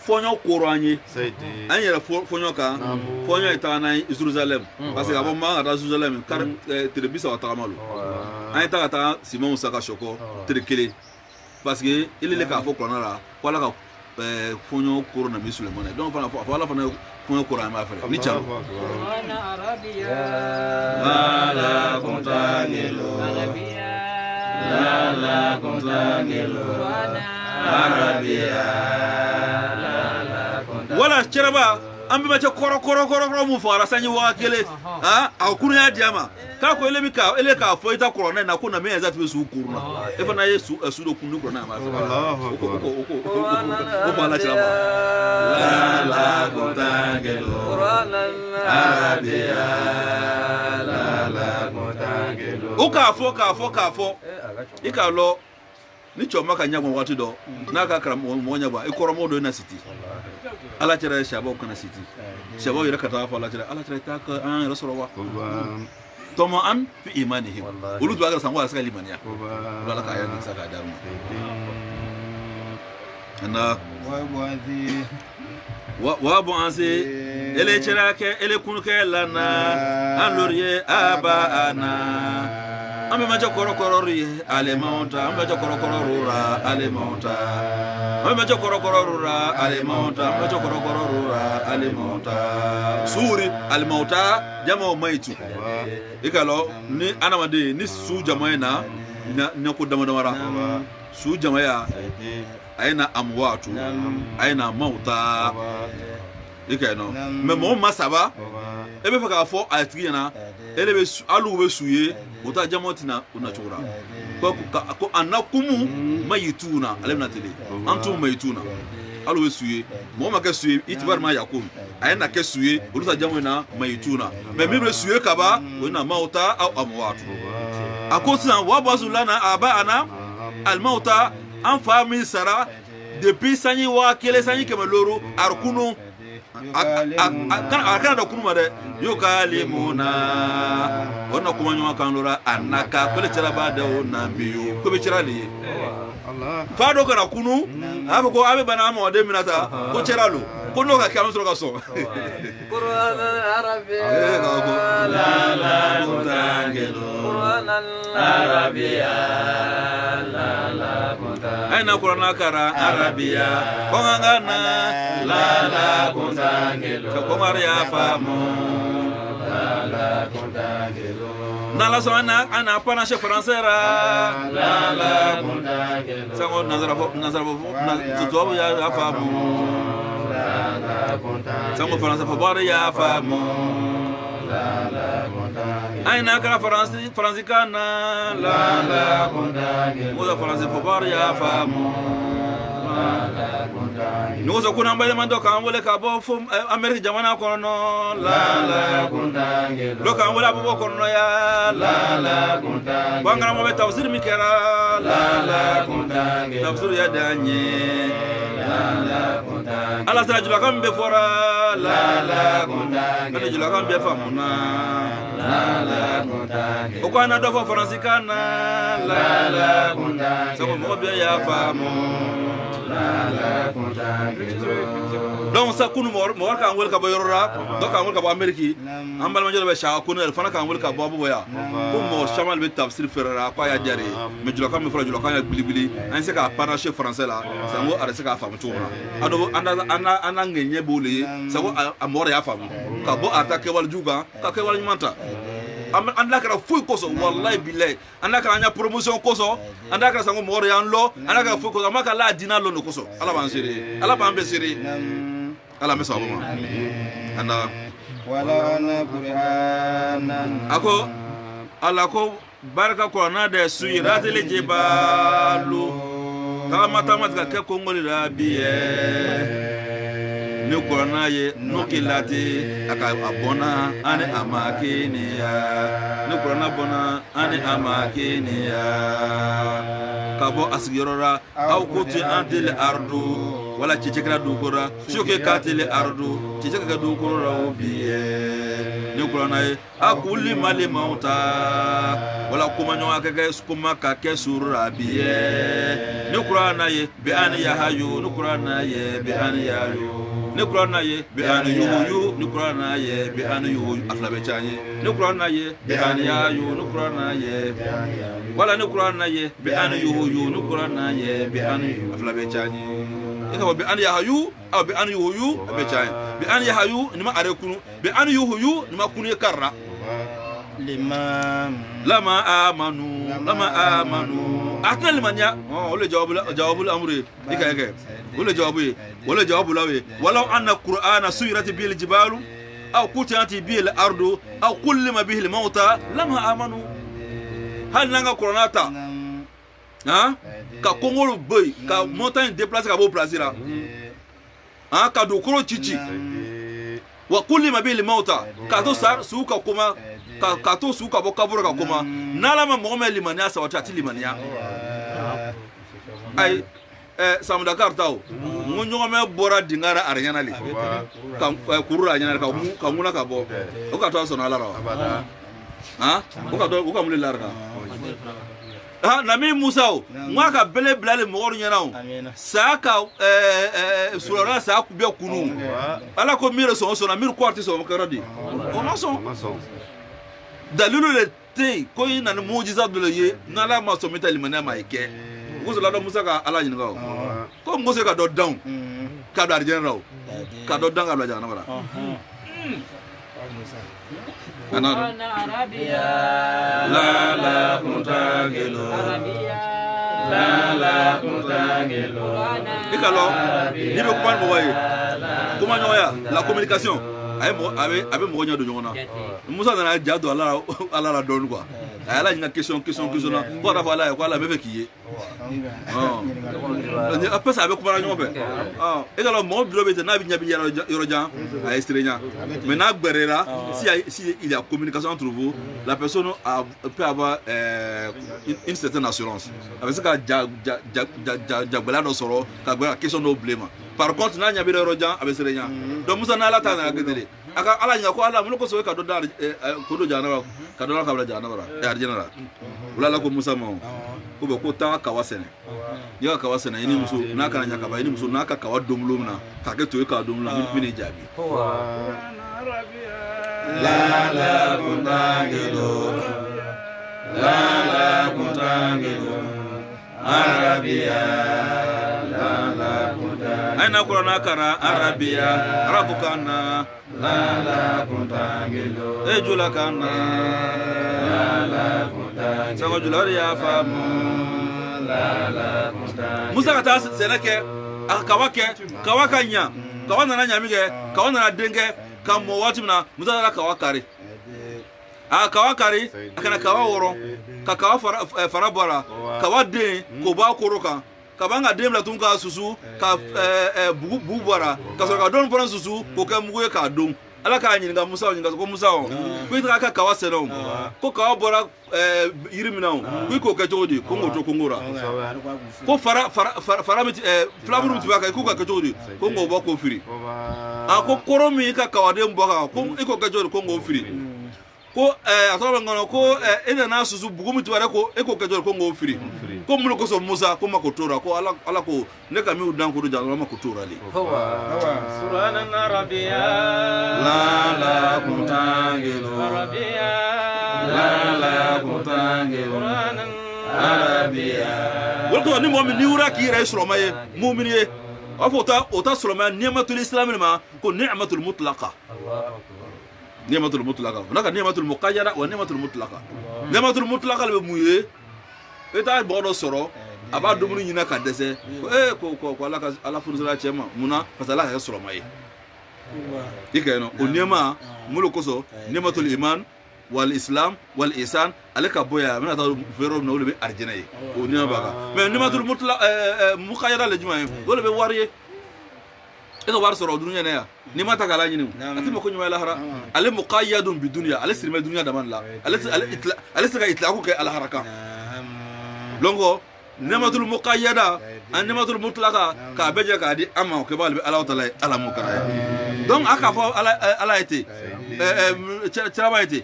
fonyo koranye anyere fonyo ka fonyo itana Jerusalem parce que avant ma à Jerusalem car telebisa watamalo ayita ta Simon Saka Shoko telekele parce que il est ka fo konara wala ka fonyo korona misulemone donc wala fonyo koranye ma frère ni chalo la contangelo la contangelo arabia wala cheraba ambi ma koro mu fara sanyi wa kele a kunu ya diama ka ko ele ka fo ita corona na kuna me exact be su kuruna e fa na yesu su do kunu corona ma o fa la cheraba la contangelo arabia la contangelo o ka fo ika lo ni choma ka nyagwa watu do na ka kram mo nyagwa ikoro mo do na city ala tira shabo kana city shabo yira ka ta fa ala tira ta ka an rasulullah toma an fi imanihim ulu do aga sanwa saka limaniya wala ka yan saka daru ana wa bu anse ele tira ke ele kunke lana an loriye aba ana ambe maja korokoro ri alemonta ambe maja korokoro rura alemonta ambe maja korokoro rura alemonta ambe maja korokoro rura alemonta suri almauta jama maitu ikalo ni anamade ni su jama na ko damadamara su jama ya aina amwatu aina mauta ikano me mo masaba ebe faka fo atigina ele be alu be suye ota jamotina unachura ko anakumu mayituna alemna tele antum mayituna alu be suye mo ma ke suye itibar ma yakun ayena ke suye ota jamona mayituna me be suye kaba wona mauta au amwatu akosa wa bazulana aba ana almauta an fami sara depuis sanyi wa kele sanyi kemeloro arkunu akana da kuruma de yo kalimuna ona kuma nyoma kanlora anaka kole tira ba da ona biyo ko be tira li Allah fa do kana kunu aba ko abe bana ma de minata ko tira lo ko no ka kamu so ka so Qur'an arabia la contangelo Qur'an arabia la contangelo aina Qur'an kara arabia kongana la contangelo ko maria famo la contangelo nala so ana pana che française la contangelo sango nazarabo tuzo ya famo la contangelo sango française fabare ya famo la contangelo aina kara française kana la contangelo mo française fabare ya famo nuzo kuna mbele mando kambole kabo fo America jamana kono la contangelo lo kambole abo kono ya la contangelo bangara mo tafsir mikera la contangelo tafsir ya danye la contangelo ala sera jula kan be fora lala kuntangi kana jula kan be famuna lala kuntangi o kana do fo faransi kana lala kuntangi sako mo be ya famu lala kuntangi donc sa kunu mo ka ngol ka bo yorora do ka ngol ka bo ameriki ambal ma jelo be sha kunu el fana ka ngol ka bo boya ko mo shamal be tafsir ferra ko ya jare me jula kan me fora jula kan ya bilibili an se ka panache français la sango ara se ka famu tuma ado ana ngenye bole sako amore ya famu ka bo attaque wal juga ka ke wal manta anda kara fuy koso wallahi billahi anda kara nya promotion koso anda kara sango mo yan lo anda kara fuy koso maka la dina lo no koso ala ban sere ala ban be sere ala me sabu ma anda wala ana qur'ana ako ala ko baraka ko na de suyiratil jibalu kama tamata ka ko ngoli rabiye ni korona ye no kilati aka abona ane amakini ya ni korona bona ane amakini ya kabo asigirora au kuti antil ardu wala chichekra dukora shoke katile ardu chichekra dukora obiye ni korona ye akuli mali mauta wala kumanyo akake skuma ka kesura biye ni korona ye bi an ya hayu ni korona ye bi an ya yu ni Qur'an ye bi an yuyu ni Qur'an ye bi an yuyu aflabe chanye ni Qur'an ye bi an yayu ni Qur'an ye wala ni Qur'an ye bi an yuyu ni Qur'an ye bi an aflabe chanye ina bi an yayu aw bi an yuyu be chanye bi an yayu ni ma are kunu bi an yuyu ni ma kunu karra lama amanu atna limanya ole jawabul amri ikayake ole jawabu lawe walau anna qur'ana suyirat bil jibalu aw kutiyanti bil ardu aw kullima bihi al mauta lama amanu hal nanga qur'anata ha ka kongolo boy ka montagne déplacer ka bo placer ha ka do koro chichi wa kullima bihi al mauta ka to sar suka kuma ka to suka bo kaburo ka kuma nalama mo me limania sa watati limania ay Sam Dakar taw ngonyo me bora dingara arnyana le ka kurura nyana ka muna ka bo o ka to so na lara ha o ka mule lara ha na mi Musa o mwa ka bele blale mo wor nyana o sa ka surara sa ku be kunu ala ko mire so na mir quarti so ka radi o ma so dalilu le te ko ina ni mujiza dole ye na la ma so metali mana ma ike Musa la do Musa ka ala nyinga ko Musa ka do down ka do arjena raw ka do down ala jana bara ana arabiya la kuntangilu la kuntangilu ikalo ni be kuma mo waye kuma nyoya la communication abe mo nya do nyona Musa na jado ala don quoi ala nyinga question na ko da fala ko ala be fekiye ni après ça abe kuma nyo be ikalo mo bi be na bi nya bi yoro jan a estrenya mais na gberera si il y a communication entre vous la personne peut avoir une certaine assurance avec ça ja bala do soro ka gbera question no blame par contre na nya bi yoro jan abe estrenya donc Musa na ala ta na gedele aka ala nya ko ala mun ko so ka do dar ko do jana ka do ka bla jana bara ya general wala ko Musa ma ko be ko ta ka wasene ya ka wasene ini muso na kana nya ka ba ini muso na ka wa domlum na ka ke to ka domlum mini jabi la kuntangilu arabiya la kuntangilu aina Qur'ana kara arabiya rabukana la kuntangilu ejula kana la kuntangilu sango julari ya famu la kuntangilu Musa kata seneke kawakanya kawana na nyamige kawana na denge kamo watu na Musa na kawakari kawakari akana kawaworo ka kawa farabara kawade ko ba koroka kabanga demla tunka susu ka bubara ka so ka don pran susu ko ka muwe ka don ala ka ɲininka Musa ko Musa ko i taga ka kawa sɛnɛ ko kawa bɔra yiri min na ko i k'o kɛ cogo di ko n k'o to Kongo ra ko fara filaburu min tun b'a kan i k'o ka kɛ cogo di ko n k'o bɔ k'o firi a ko kɔrɔ min i ka kawaden bɔ kan ko i k'o kɛ cogo di ko n k'o firi ko a tɔgɔ bɛ n kɔnɔ ko e nana susu bugu min tun b'a la ko e k'o kɛ cogo di ko n k'o firi ko mun kosɔn Musa ko ma ko tora ko ala ko ne ka min dan ko jan ma ko tora le Subhanan Rabbiya la kuntangilu Rabbiya la kuntangilu Subhanan Rabbiya walto ni mu'min ni wura ki rai sulama ye mu'min ye afota ota sulama ni'matul islam ma ko ni'matul mutlaqa ni'matul mutlaqa naka ni'matul muqayyada wa ni'matul mutlaqa ni'matul mutlaqa le muye eta bodo soro aba dumuni nyina ka dese ko ala funsala chema muna fasala ka sulama ye ikeno o ni'ma mulukoso ni'matul iman wal islam wal ihsan alaka boya mina ta vero no le arjina ye o ni'ma baka mais ni'matul mutlaqa muqayyada le juma dole be wariye ega war soro dunya ne ya ni mata kala nyini ati mako nyuma lahara ale muqayyadun bi dunya ale sirme dunya da man la ale saka itlaqu ke al haraka longo ni'matul muqayyada an ni'matul mutlaqa ka beje ka di amma ke bal bi Allah taala ala mukara donc aka fo ala ite chaba ite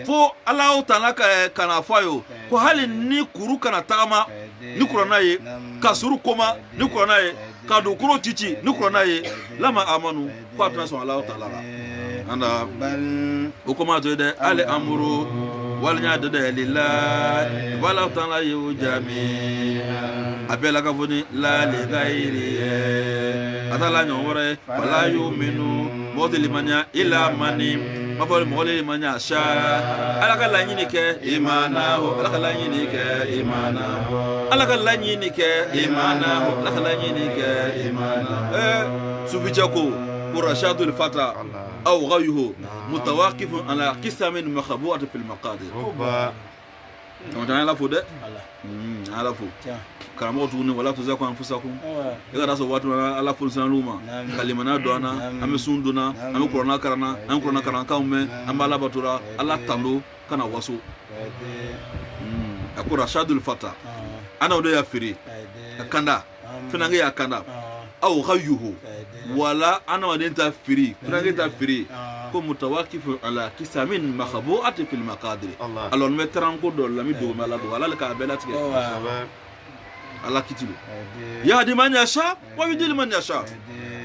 fo Allah taala kana fayo ko hali ni kuru kana tama ni kurana ye kasuru koma ni kurana ye ka do kuro cici ni kurana ye lama amanu ko atna so Allah taala anda o koma to de ale amuru wal nya de lillahi wala taala yu jami abela ka foni la li ghairi atala nyo wore wala yuminu modi limanya ila mani mafol moli limanya sha alaka la nyini ke imanahu alaka la nyini ke imanahu alaka la nyini ke imanahu alaka la nyini ke imanahu subijako ورشاد الفتى أو غيه متوقف على قسم مخبوءة في المقادير. كما تعالى لا فود. على فود. كلامه تقولون ولا تزكوا أنفسكم. إذا رأسوا واتنا على فلسنا لوما. كلمنا دوانا. أم سندنا. أم كورونا كرنا. أم كورونا كرنا كومه. أم بالا باتورا. الله تاملو كنا واسو. أكو رشاد الفتى. أنا ودي أفري. كندا. فنانجي كندا. أو غيه. ولا أنا ودين تفري فرنجي تفري كم متوقف على كسامين مخبوءة في المقادير الله نمتران كودول لمي دو مالا دو على الكابلات الله كتير يهدي من يشاء ويضل من يشاء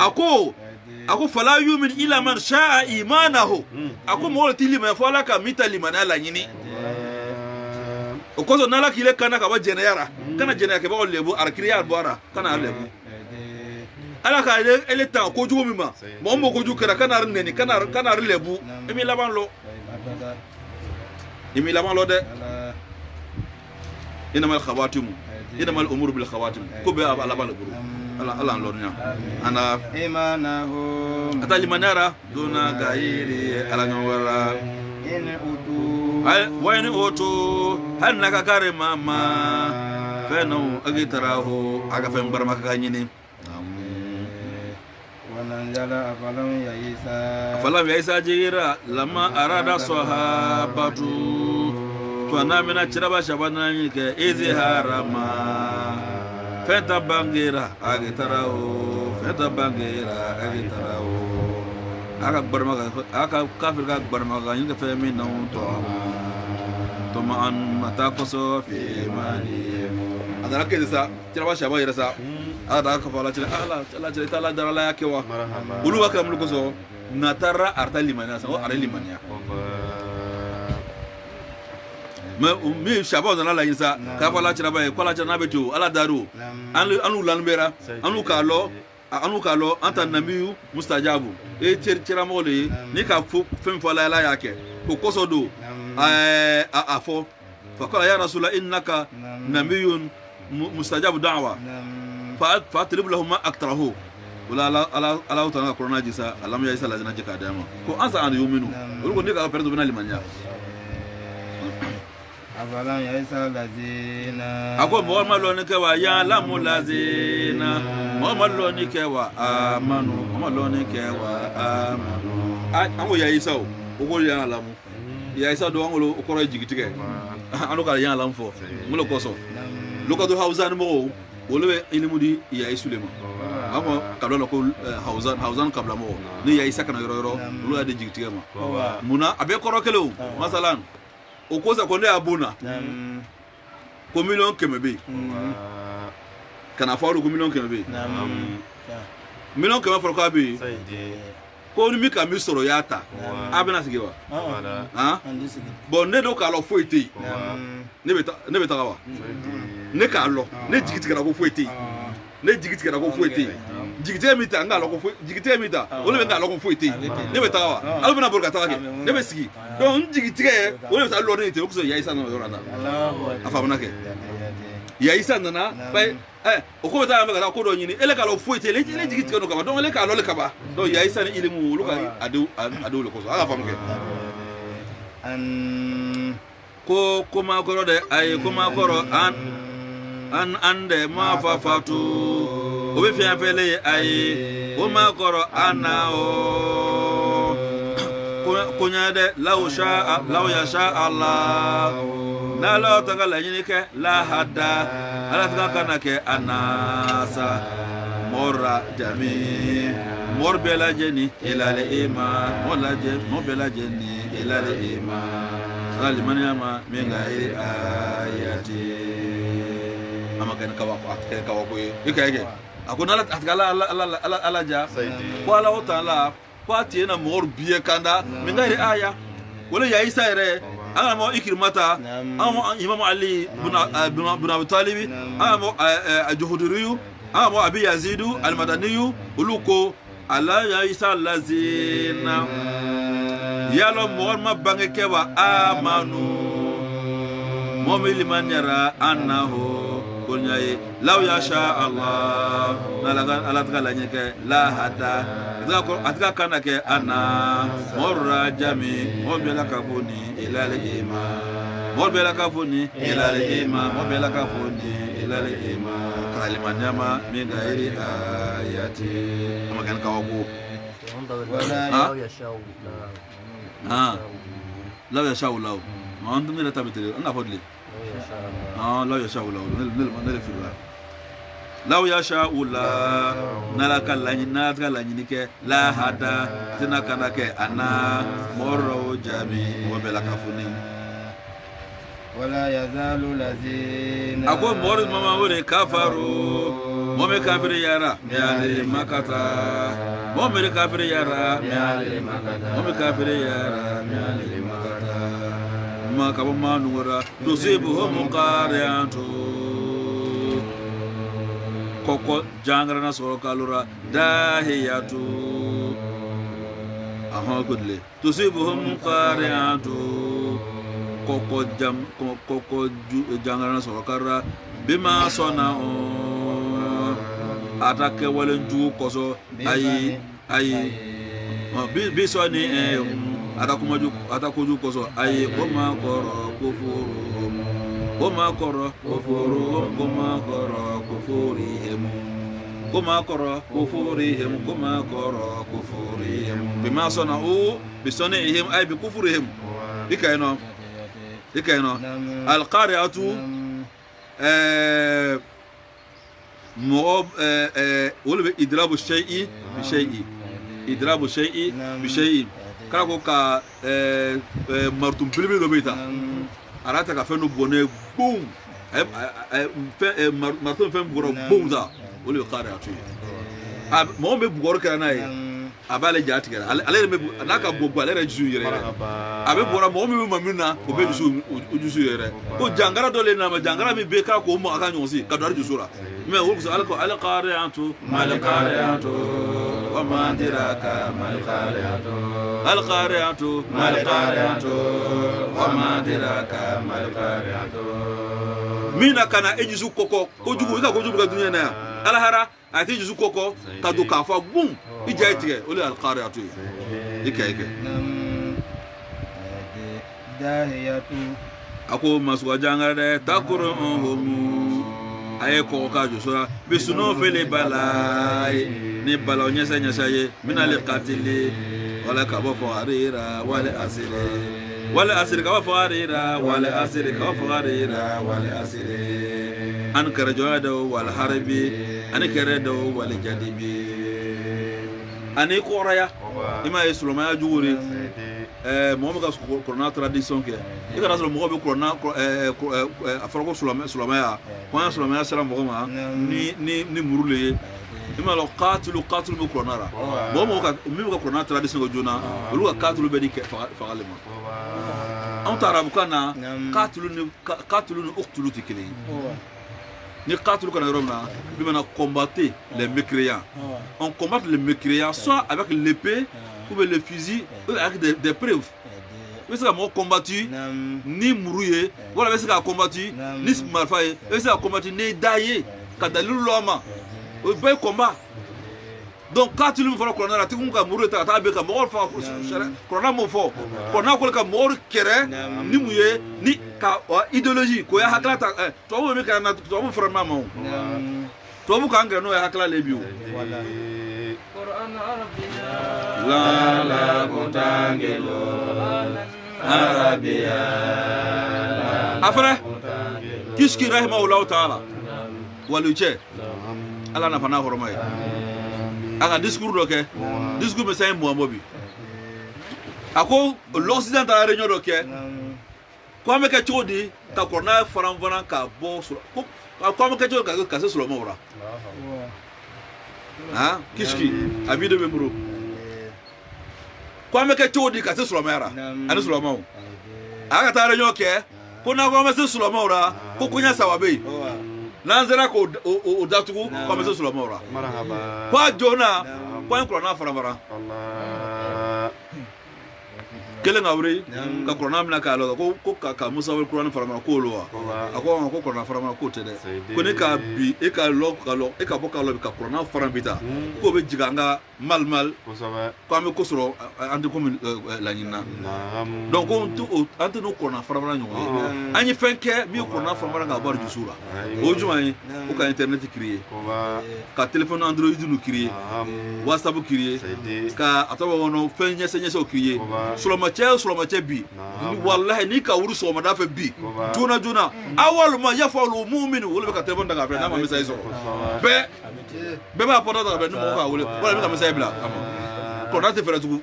أكو فلا يؤمن إلا من شاء إيمانه أكو مول تيلي ما فلا كميتا لمن على يني أكو نالا كيله كنا كوا جنيارا كنا جنيارا كوا لبو أركريار بورا كنا لبو ala ka ele ta ko jugo mima mo mo ko jukara kana rneni kana rilebu imi laban lo de inamal khawatim inamal umur bil khawatim ko be ala bal buru ala lornya ana imanahu atali manara duna gairi ala ngawara in utu wa in utu hanaka kare mama feno agitarahu aga fen barma ka nyini فلم يئس جيرا لما أراد صحابته فنامنا تربا شبانا نيك إزهار ما فتبانغيرا أغتراو فتبانغيرا أغتراو أكبر ما كافر أكبر ما غني كفمين نوم توما أن متاكسو في مالي هذا كذا تربا شبا يرسا ada ka fala tira Allah tira tala darala yake wa ulu waka mulko so natara arta limania so ara limania me shaba na la yinsa ka fala tira ba ko la tira na beto ala daru anu lanbera anu kalo anta namiyu mustajabu tira mole ni ka fem fala la yake ko kosodo afo fa qala ya rasul innaka namiyun mustajabu da'wa فاطلب لهم ما اكثره ولا على تعالى كورونا جيسا اللهم يا اسال لنا جكا داما كو انسى ان يؤمنوا ولكن ديك افرد بنا لمانيا افلا يا اسال الذين اكو ما لو نكوا يا لام الذين ما لو نكوا امنوا ما لو نكوا امنوا ango ya isa o ko ya alamu ya isa do angolo o koro jigitike anu ka ya alamu fo mulo koso lokado hausa mo wolwe ilimudi ya isulema ako kabla ko hausan kabla mo ni ya isa kana yoro lu ade jigitike ma muna abe koro kelo masalan o ko sa ko ne abuna ko million kemebe kana faru ko million kemebe million kemebe for ko abi ko ni mi ka mi soro yata abena sigewa bon ne do ka lo foiti ne beta kawa ne ka lo ne jigiti ka ko foiti ne jigiti ka ko foiti jigiti mita nga lo ko foiti jigiti mita o le nga lo ko foiti ne beta kawa albuna burka ta ke ne be sigi don jigiti ke o le sa lo ne te o so ya isa no yorata afa bana ke ya isa nana bay o ko ta am ga ko do nyini ele ka lo foiti le jigiti ka no ka don ele ka lo le ka ba do ya isa ni ilimu lu ka adu le ko so aga fam ke ko kuma koro de ay kuma koro an ande ma fa fatu o be fi afele ay o ma koro ana o kunya de law ya sha Allah na la ta la yini ke la hada ala ta kana ke anasa mora jami mor bela jeni ila le iman wala je mo bela jeni ila le iman alimani ama menga ayati ama kan kawa ko ikayge akuna la atkala ala ja wala utala kwati na mor biye kanda menga aya wala ya isa ere ana mo ikrimata ama imam ali ibn abi talib ama ajuhuduriyu ama abi yazidu almadaniyu uluko ala ya isa lazina yalo morma bange kewa amanu momili manera annahu kunyaye law yasha Allah nalaga alataka nyeke la hada atka kana ke ana morra jami mobela kafuni ila al-iman mobela kafuni ila al-iman mobela kafuni ila al-iman kalimanyama mingairi ayati amakan kawaku wala لا يشاء الله ما عندهم لا تبتلي انا فضلي لا يشاء الله نل في الله لو يشاء الله نلك لانك لا هذا تنكنك انا مر جميع وبلك فني ولا يزال الذين اكو مور ماما وري كفروا مومي كافر يرى يا مكتا مومي كافر يرى يا مكتا مومي كافر يرى يا مكتا ما كما نورا تصيبهم قارعه koko jangara na soro kalura dahiyatu aha kudle tusibuhum qari'atu koko jangara na soro kara bima sona'u atake walen ju koso ayi bi soni atakuju koso ayi koma koro kufuruhum koma koro kufuruhum koma koro kufurihim koma koro kufurihim koma koro kufurihim bima sona'u bi sonihim ay bi kufurihim dikayno alqari'atu wala be idrabu shay'i bi shay'i idrabu shay'i bi shay'i kala ko ka martum bilbi do beta arata ka fenu bone boom martum fen bugoro boom da wala be qari atu mo be bugoro kana yi abale jati gara ale me naka bobo ale jisu yere abe bora mo me mamina ko be jisu yere ko jangara dole na ma jangara mi be ka ko mo aka nyonsi ka do jisu ra me wo ko al qari'atu mal qari'atu wa ma diraka mal qari'atu al qari'atu mal qari'atu wa ma diraka mal qari'atu mina kana ejisu koko ko jugu ka ko jugu ka dunya na alahara ati jisu koko ka do ka fa bum ijaitike ole al qari'atu dikayke dahiyatu ako maswa jangara takuruhum aye ko ka josora bisuno fele balai ni bala onyesa nyesa ye mina le katili wala ka bɔ fɔ arira wala asiri wala asiri ka bɔ fɔ arira wala asiri ka bɔ fɔ arira wala asiri an kɛrɛ jɔnya do wala harabi ani kɛrɛ do wala jadibi ani kɔrɔya ima ye silamɛya juguri mɔgɔ bɛ ka kuranna tradition kɛ i kana sɔrɔ mɔgɔ bɛ kuranna a fɔra ko silamɛya ko an ye silamɛya sera mɔgɔ ma ni muru le ye i ma dɔn katulu bɛ kuranna la mɔgɔ min bɛ ka kuranna tradition kɛ joona olu ka katulu bɛ di fagali ma anw ta arabukan na katulu ni uktulu tɛ kelen ye ni katulu kana yɔrɔ min na bi mana combattre les mécréants on combat les mécréants soit avec l'épée ou bien le fusil ou avec des preuves i bɛ se ka mɔgɔ combattu ni muru ye wala i bɛ se ka combattu ni marifa ye i bɛ se ka combattu ni da ye ka dalilu lɔ a ma o bɛɛ ye combat donc katulu min fɔra kuranna la tigi mun ka muru ta ka taa bin ka mɔgɔw faga kuranna m'o fɔ kuranna ko ka mɔgɔw kɛrɛ ni mun ye ni ka idéologie ko ya hakila ta tubabu min kɛra na tubabu fɔra ma o tubabu k'an kɛrɛ n'o ye hakila le bi o la kutangelo arabiya afra kiski rahimahullahu ta'ala walu cɛ ala nafa n'a hɔrɔma ye a ka discours dɔ kɛ discours bɛ sɛn muhamadu bi a ko l'Occident taara réunion dɔ kɛ ko an bɛ kɛ cogo di ka kuranna faran ka bɔ ko an bɛ kɛ cogo di ka se silamɛw la kiski a bi de bɛ n bolo ko an bɛ kɛ cogo di ka se silamɛya la ani silamɛw a ka taa réunion kɛ ko n'an ko an bɛ se silamɛw la ko koɲɛ saba bɛ yen n'an sera k'o datugu ko an bɛ se silamɛw la ko a joona ko an ye kuranna faran kelen ka wuri ka kuranna minɛ k'a lɔ ko ka Musa wele kuranna faran k'o lo wa a ko ko kuranna faran k'o tɛ dɛ ko ne ka bi e ka bɔ k'a lɔ ka kuranna faran bi ta k'o bɛ jigin an ka mal ko an bɛ ko sɔrɔ an tɛ komi laɲini na donc ko an tɛ n'o kuranna faran ɲɔgɔn ye an ye fɛn kɛ min ye kuranna faran ka bɔ dusu la o ye jumɛn ye ko ka internet créer ka téléphone android nu créer whatsapp créer ka a tɔgɔ kɔnɔ fɛn ɲɛsɛw créer sulamacɛ bi wallahi ni ka wuri sɔgɔmada fɛ bi joona awaluma yafalu mu'minu wala bɛ ka téléphone ta k'a filɛ n'a ma message sɔrɔ bɛɛ b'a portable ta k'a filɛ ni mɔgɔ k'a wele wala bɛ ka message bila a ma kuranna tɛ fɛrɛ tugun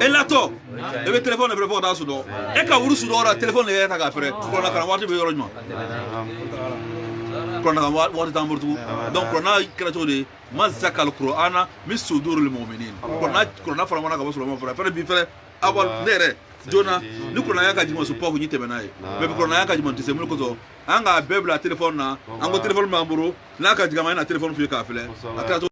e latɔ e bɛ téléphone de bɛ fɔ ka taa sudɔ e ka wuri sudɔ la téléphone de yɛrɛ ta k'a fɛrɛ kuranna kalan waati bɛ yɔrɔ jumɛn kuranna kalan waati t'an bolo tugun donc kuranna kɛra cogo di ma zakal kur'ana min suduril mu'minin kuranna fara mana ka bɔ silamɛw fara fɛnɛ bi fɛnɛ awal ne yɛrɛ joona ni kuranna y'a ka jigin so pɔku ni tɛmɛ n'a ye mais kuranna y'a ka jigin tɛ se mun kosɔn an k'a bɛɛ bila téléphone na an ko téléphone b'an bolo n'a ka jigin an ma e na téléphone f'i ye k'a filɛ a kɛra